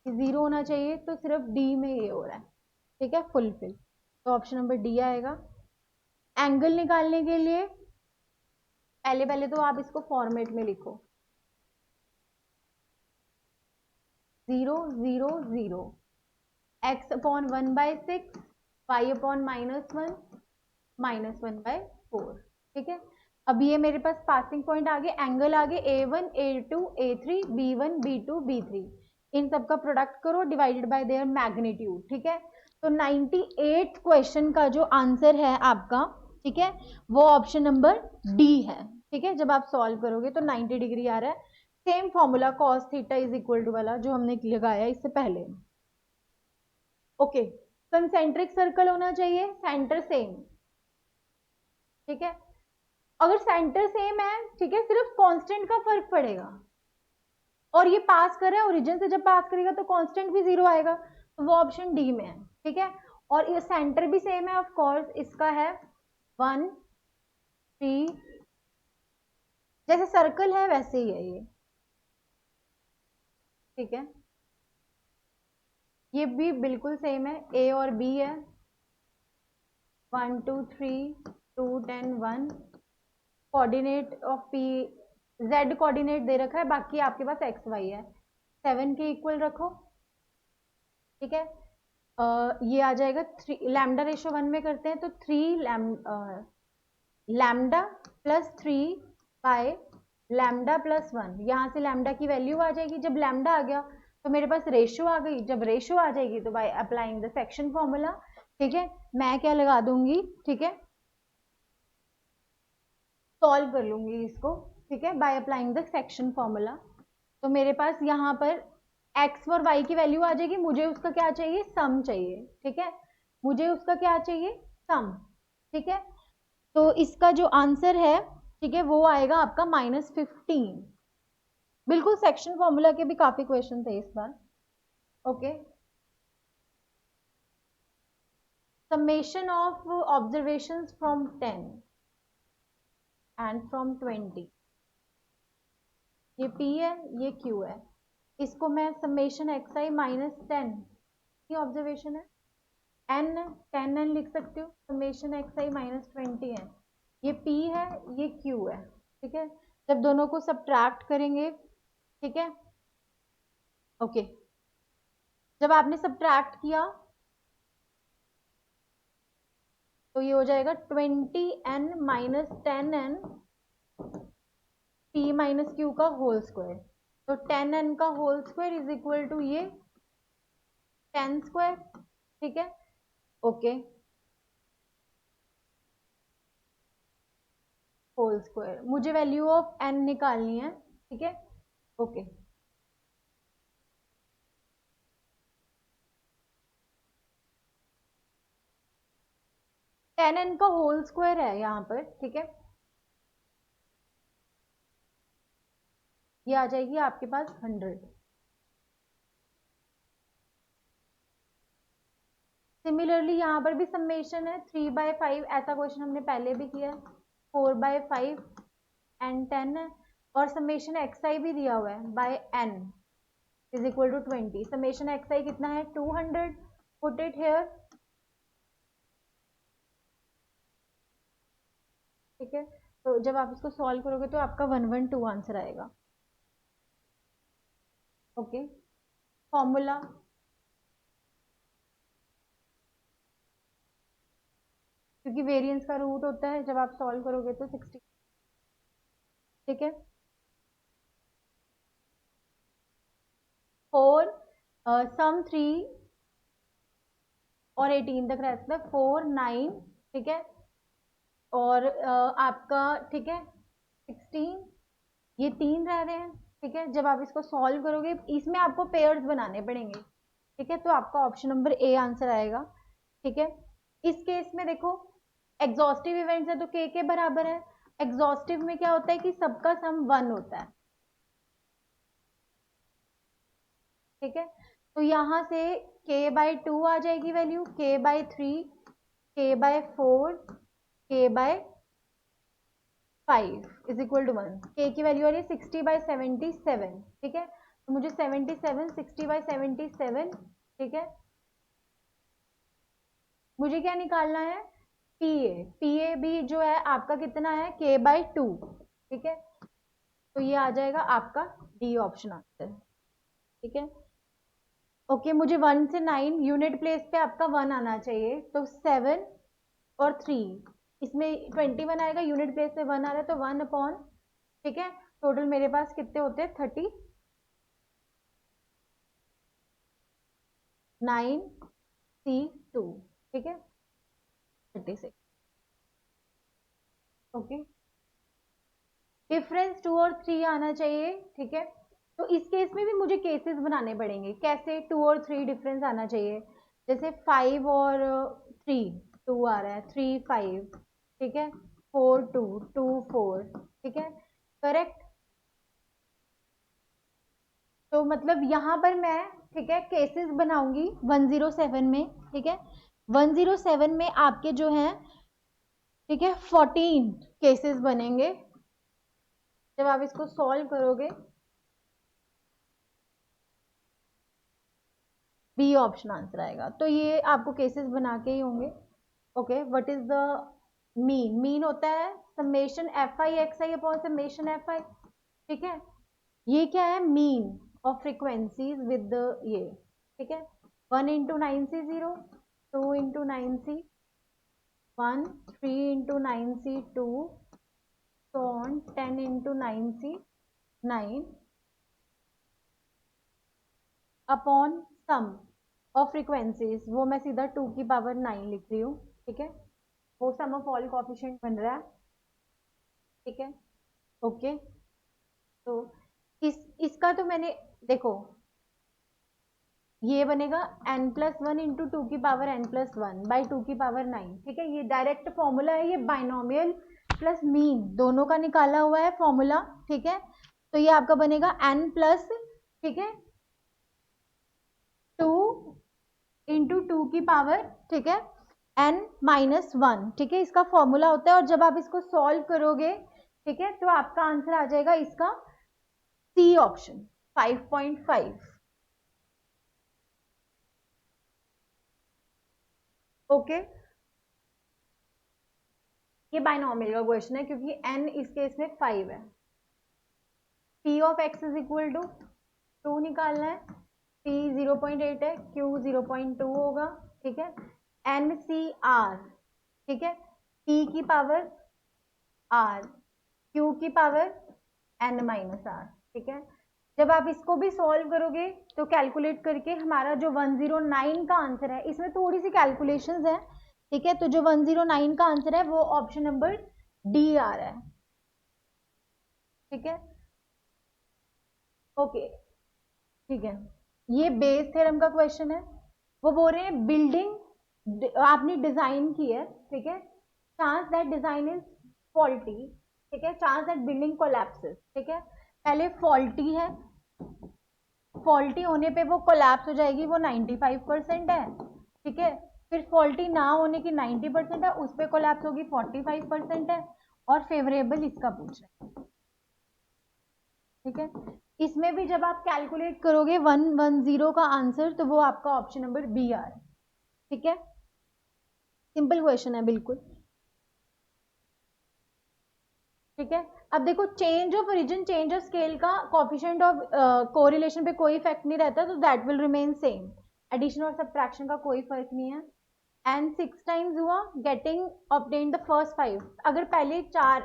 Speaker 1: 0 होना चाहिए, तो सिर्फ डी में ये हो रहा है, ठीक है, फुलफिल, तो ऑप्शन नंबर डी आएगा। एंगल निकालने के लिए पहले पहले तो आप इसको फॉर्मेट में लिखो, 0 0 0, x अपॉन 1/6, y अपॉन -1, -1/4, ठीक है। अब ये मेरे पास पासिंग पॉइंट आगे, एंगल आगे, A1 A2 A3 B1 B2 B3, इन सब का प्रोडक्ट करो डिवाइडेड बाय देयर मैग्नीट्यूड, ठीक है। तो 98 क्वेश्चन का जो आंसर है आपका, ठीक है, वो ऑप्शन नंबर डी है, ठीक है। जब आप सॉल्व करोगे तो 90 डिग्री आ रहा है, same formula cos theta is equal to वाला जो हमने लगाया इससे पहले। ओके, कंसेंट्रिक सर्कल होना चाहिए, सेंटर सेम, ठीक है। अगर सेंटर सेम है, ठीक है, सिर्फ कांस्टेंट का फर्क पड़ेगा, और ये पास कर रहा है ओरिजिन से, जब पास करेगा तो कांस्टेंट भी 0 आएगा, तो वो ऑप्शन डी में है, ठीक है। और ये सेंटर भी सेम है, ऑफ कोर्स इसका है 1 3, जैसे सर्कल है वैसे ही है ये, ठीक है। ये भी बिल्कुल सेम है, ए और बी है, 1 2 3 2 10 1, coordinate of P, Z coordinate दे रखा है, बाकी आपके पास एक्स वाई है, 7 के इक्वल रखो, ठीक है। ये आ जाएगा 3, लैम्डा रेशो 1 में करते हैं तो 3 lambda plus 3 by lambda plus 1, यहाँ से लैम्डा की वैल्यू आ जाएगी, जब लैम्डा आ गया तो मेरे पास रेशो आ गई, जब रेशो आ जाएगी तो bye applying the section formula, ठीक है, मैं क्या लगा दूंगी, ठीक है, सॉल्व कर लूंगी इसको, ठीक है, bye applying the section formula. तो मेरे पास यहाँ पर x और y की वैल्यू आ जाएगी, मुझे उसका क्या चाहिए, सम चाहिए, ठीक है, मुझे उसका क्या चाहिए, सम, ठीक है। तो इसका जो आंसर है, ठीक है, वो आएगा आपका -15, बिल्कुल सेक्शन फॉर्मूला के भी काफी क्वेश्चन थे इस बार। Okay, summation of observations from 10 and from 20, ये P है, ये Q है, इसको मैं समेशन xi -10, ये ऑब्जर्वेशन है, n 10n लिख सकते हो, समेशन xi -20 है, ये P है, ये Q है, ठीक है। जब दोनों को सब्ट्रैक्ट करेंगे, ठीक है, ओके, जब आपने सब्ट्रैक्ट किया तो ये हो जाएगा 20n -10n P minus Q का होल स्क्वायर, तो 10n का whole square is equal to ये 10 स्क्वायर, ठीक है, ओके, होल स्क्वायर, मुझे वैल्यू ऑफ n निकालनी है, ठीक है, ओके। 10n का होल स्क्वायर है यहाँ पर, ठीक है, ये आ जाएगी आपके पास 100। सिमिलरली यहाँ पर भी समेशन है 3/5, ऐसा क्वेश्चन हमने पहले भी किया है, 4/5 एंड 10 है, और समेशन xi भी दिया हुआ है by n is equal to 20, summation xi कितना है 200, पुट इट हेयर, ठीक है। तो जब आप इसको सॉल्व करोगे तो आपका 112 आंसर आएगा, ओके। फॉर्मूला, क्योंकि वेरिएंस का रूट होता है, जब आप सॉल्व करोगे तो 60, ठीक है, 4 सम 3 और 18 तक रहता है, 4 9, ठीक है, और आपका, ठीक है, 16, ये 3 रह रहे हैं, ठीक है। जब आप इसको सॉल्व करोगे इसमें आपको पेयर्स बनाने पड़ेंगे, ठीक है, तो आपका ऑप्शन नंबर ए आंसर आएगा, ठीक है। इस केस में देखो एग्जॉस्टिव इवेंट्स है तो के बराबर है, एग्जॉस्टिव में क्या होता है कि सबका सम 1 होता है, ठीक है। तो यहाँ से k/2 आ जाएगी value, k/3, k/4, k/, 5 is equal to 1, के की वैल्यू आ रही है 60/77, ठीक है। तो मुझे 77 60/77, ठीक है। मुझे क्या निकालना है, पीए भी जो है आपका कितना है, k/2, ठीक है। तो ये आ जाएगा आपका डी ऑप्शन आंसर, ठीक है। ओके, मुझे 1 से 9 यूनिट प्लेस पे आपका 1 आना चाहिए, तो 7 और 3, इसमें 21 आएगा, यूनिट प्लेस पे 1 आ रहा है तो 1 अपॉन, ठीक है। टोटल मेरे पास कितने होते हैं, 39C2, ठीक है, 36, ओके। डिफरेंस 2 और 3 आना चाहिए, ठीक है। तो इस केस में भी मुझे केसेस बनाने पड़ेंगे, कैसे 2 और 3 डिफरेंस आना चाहिए, जैसे 5 और 3, 2 आ रहा है, 3 5, ठीक है, 4 2 2 4, ठीक है, करेक्ट। तो मतलब यहाँ पर मैं, ठीक है, केसेस बनाऊंगी 107 में, ठीक है। 107 में आपके जो हैं, ठीक है, 14 केसेस बनेंगे जब आप इसको सॉल्व करोगे। बी ऑप्शन आंसर आएगा, तो ये आपको केसेस बना के ही होंगे। Okay, what is the mean, mean होता है summation F I x I upon summation F I, ठीक है। ये क्या है, मीन ऑफ फ्रीक्वेंसीज विद ये, ठीक है। 1 into 9C0, 2 into 9C 1, 3 into 9C 2, so on 10 into 9C 9 upon sum of frequencies, वो मैं सीधा 2 की पावर 9 लिख रही हूँ, ठीक है। वो सम ऑफ ऑल कोएफिशिएंट बन रहा है, ठीक है, ओके। तो इसका तो मैंने, देखो ये बनेगा n+1 इंटू 2 की पावर n+1 बाई 2 की पावर 9, ठीक है। ये डायरेक्ट फॉर्मूला है, ये बाइनोमियल प्लस मीन दोनों का निकाला हुआ है फॉर्मूला, ठीक है। तो ये आपका बनेगा n प्लस, ठीक है, 2 इंटू 2 की पावर, ठीक है, n-1, ठीक है, इसका फॉर्मूला होता है। और जब आप इसको सॉल्व करोगे, ठीक है, तो आपका आंसर आ जाएगा इसका सी ऑप्शन 5.5, ओके। ये बाइनोमियल का क्वेश्चन है क्योंकि n इस केस में 5 है। p of x is equal to 2 निकालना है, p 0.8 है, q 0.2 होगा, ठीक है। NCR, ठीक है, p की पावर r, q की पावर n-r, ठीक है। जब आप इसको भी सॉल्व करोगे तो कैलकुलेट करके हमारा जो 109 का आंसर है, इसमें थोड़ी सी कैलकुलेशंस है, ठीक है। तो जो 109 का आंसर है वो ऑप्शन नंबर डी आ रहा है, ठीक है, ओके, ठीक है। ये बेस थ्योरम का क्वेश्चन है। वो बोल रहे हैं बिल्डिंग आपने डिजाइन की है, ठीक है, chance that design is faulty, ठीक है, चांस दैट बिल्डिंग कोलैप्सेस, ठीक है। पहले फॉल्टी है, फॉल्टी होने पे वो कोलैप्स हो जाएगी, वो 95% है, ठीक है। फिर फॉल्टी ना होने की 90% है, उस पर कोलैप्स होगी 45% है, और फेवरेबल इसका पूछ रहे हैं, ठीक है। इसमें भी जब आप कैलकुलेट करोगे 110 का आंसर, तो वो आपका ऑप्शन नंबर बी आ रहा है, ठीक है। सिंपल क्वेश्चन है बिल्कुल, ठीक है। अब देखो change of origin change of scale का कोफिशिएंट ऑफ कोरिलेशन पे कोई इफेक्ट नहीं रहता, तो that will remain same. Addition और सब्ट्रैक्शन का कोई फर्क नहीं है। एंड 6 टाइम्स हुआ, गेटिंग ऑब्टेन द फर्स्ट 5, अगर पहले 4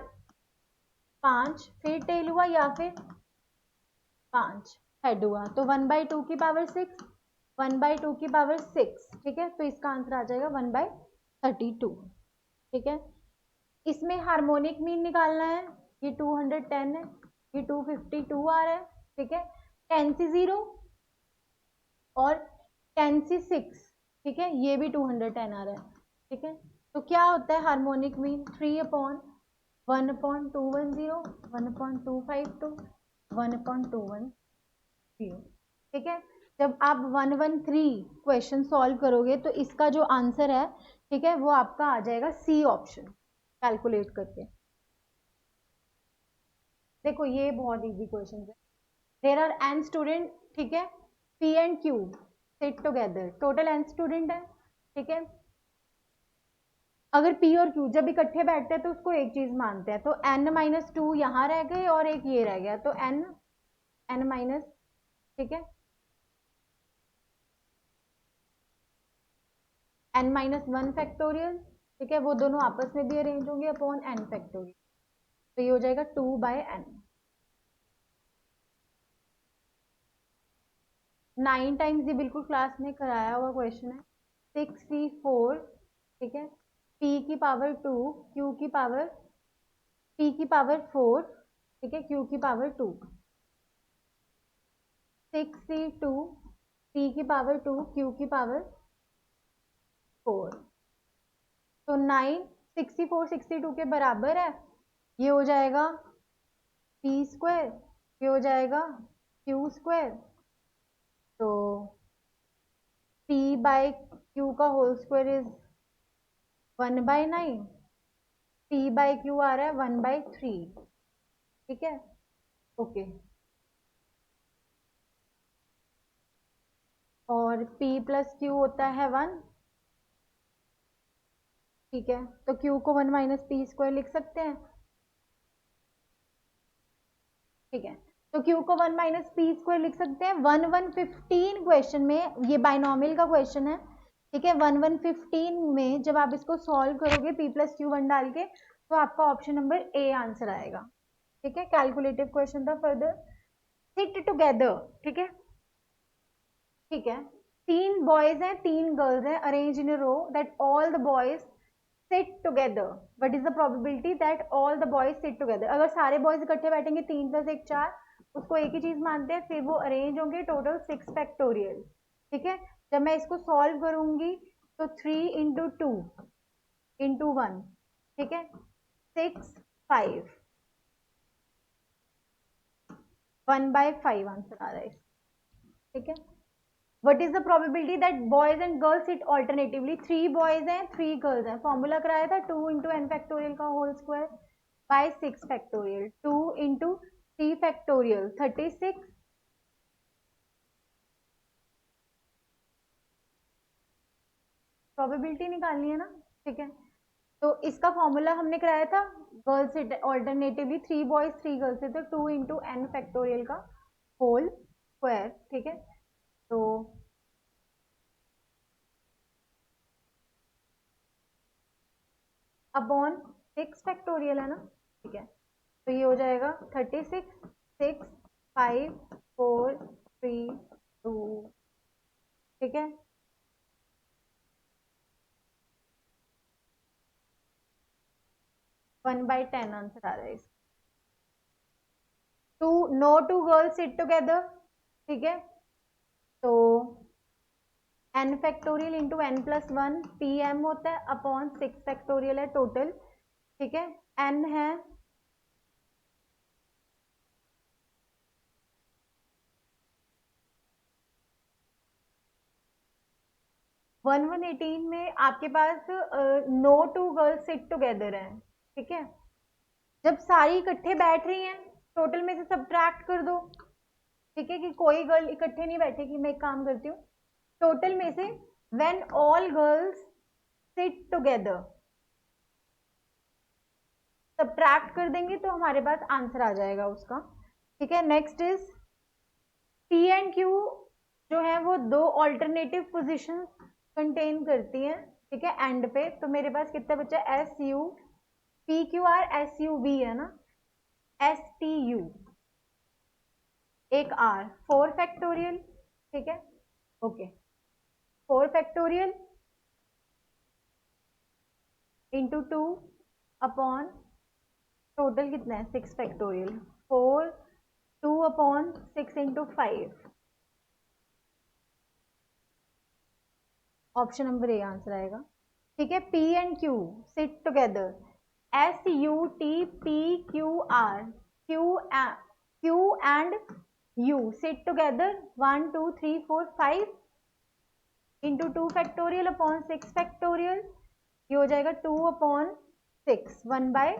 Speaker 1: 5 फिर टेल हुआ, या फिर 5 हेड हुआ, तो 1/2 की पावर 6, 1/2 की पावर 6, ठीक है। तो इसका आंसर आ जाएगा 1/32, ठीक है। इसमें हार्मोनिक मीन निकालना है, ये 210 है, ये 252 आ रहा है, ठीक है। 10C0 और 10C6, ठीक है, ये भी 210 आ रहा है, ठीक है। तो क्या होता है हार्मोनिक मीन, 3/1/210, 1/252, 1/210, ठीक है। जब आप 113 क्वेश्चन सॉल्व करोगे तो इसका जो आंसर है, ठीक है, वो आपका आ जाएगा सी ऑप्शन कैलकुलेट करके, देखो ये बहुत इजी क्वेश्चन है। देर आर एन स्टूडेंट, ठीक है, P and Q sit together, total n student है, ठीक है। अगर पी और क्यू जब इकट्ठे बैठते हैं तो उसको एक चीज मानते हैं, तो एन माइनस टू यहाँ रह गए और एक ये रह गया, तो एन, एन माइनस, ठीक है, एन माइनस वन फैक्टोरियल, ठीक है, वो दोनों आपस में भी अरेंज होंगे अपॉन एन फैक्टोरियल, तो ये हो जाएगा 2/n। 9 टाइम्स ये बिल्कुल क्लास में कराया हुआ क्वेश्चन है। 6c4, ठीक है, p की पावर 2, q की पावर, p की पावर 4, ठीक है, q की पावर 2, 6c2, p की पावर 2, q की पावर 4, तो 9 64 62 के बराबर है, ये हो जाएगा p स्क्वायर, ये हो जाएगा q स्क्वायर, तो p बाय q का whole square is 1/9, p by q आ रहा है 1/3, ठीक है, ओके। और p प्लस q होता है 1, ठीक है, तो q को 1 माइनस पी स्क्वायर लिख सकते हैं, ठीक है, तो q को 1 माइनस पी स्क्वायर लिख सकते हैं। 1/115 क्वेश्चन में, ये बाइनोमियल का क्वेश्चन है, ठीक है, 1/115 में जब आप इसको सॉल्व करोगे p प्लस क्यू वन डाल के, तो आपका ऑप्शन नंबर ए आंसर आएगा, ठीक है। कैलकुलेटिव क्वेश्चन था। फर्दर, सिट टुगेदर, ठीक है, ठीक है, 3 बॉयज हैं 3 गर्ल्स हैं, arrange in a row that all the boys sit together, what is the probability that all the boys sit together. अगर सारे बॉयज इकट्ठे बैठेंगे, 3 + 1 4, उसको एक ही चीज मानते हैं, फिर वो अरेंज होंगे, टोटल 6 फैक्टोरियल, ठीक है। जब मैं इसको सॉल्व करूंगी तो 3 इंटू 2 इंटू 1, ठीक है, 6 5, 1/5 आंसर आ रहा है, ठीक है। What is the probability that boys and girls sit alternatively? 3 boys हैं 3 girls हैं, फॉर्मूला कराया था 2 इंटू एन फैक्टोरियल का whole square by 6 factorial, 2 into 3 factorial 36, probability निकालनी है ना, ठीक है। तो इसका फॉर्मूला हमने कराया था, girls sit alternatively, 3 boys 3 girls थे, तो 2 इंटू एन फैक्टोरियल का होल स्क्वायर, ठीक है, तो अपॉन 6 फैक्टोरियल है ना, ठीक है, तो ये हो जाएगा 36, 6 5 4 3 2, ठीक है, 1/10 आंसर आ रहा है। Two, no two girls sit together, ठीक है, तो n factorial into n plus one, P M होता है अपॉन 6 फैक्टोरियल है टोटल, ठीक है, n है 1/118 में आपके पास no two girls sit together है, ठीक है। जब सारी इकट्ठे बैठ रही हैं, टोटल में से सब्ट्रैक्ट कर दो, ठीक है, कि कोई गर्ल इकट्ठे नहीं बैठेगी। मैं एक काम करती हूँ, टोटल में से when all girls sit together subtract कर देंगे तो हमारे पास आंसर आ जाएगा उसका, ठीक है। Next is P and Q जो है वो दो ऑल्टरनेटिव पोजिशन कंटेन करती हैं, ठीक है, एंड पे, तो मेरे पास कितना बचा, S U P Q R S U V है ना, एस टी यू, एक आर, 4 फैक्टोरियल, ठीक है, okay, 4 factorial into 2 upon total कितना है 6 factorial, 4 2 upon 6 into 5, option number A answer आएगा, ठीक है। P and Q sit together, S U T P Q R, Q and U sit together 1 2 3 4 5 into 2 factorial upon 6 factorial, ये हो जाएगा 2 upon 6, 1/,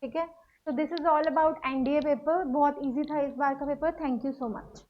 Speaker 1: ठीक है, तो this is all about NDA paper, बहुत इजी था इस बार का paper. Thank you so much.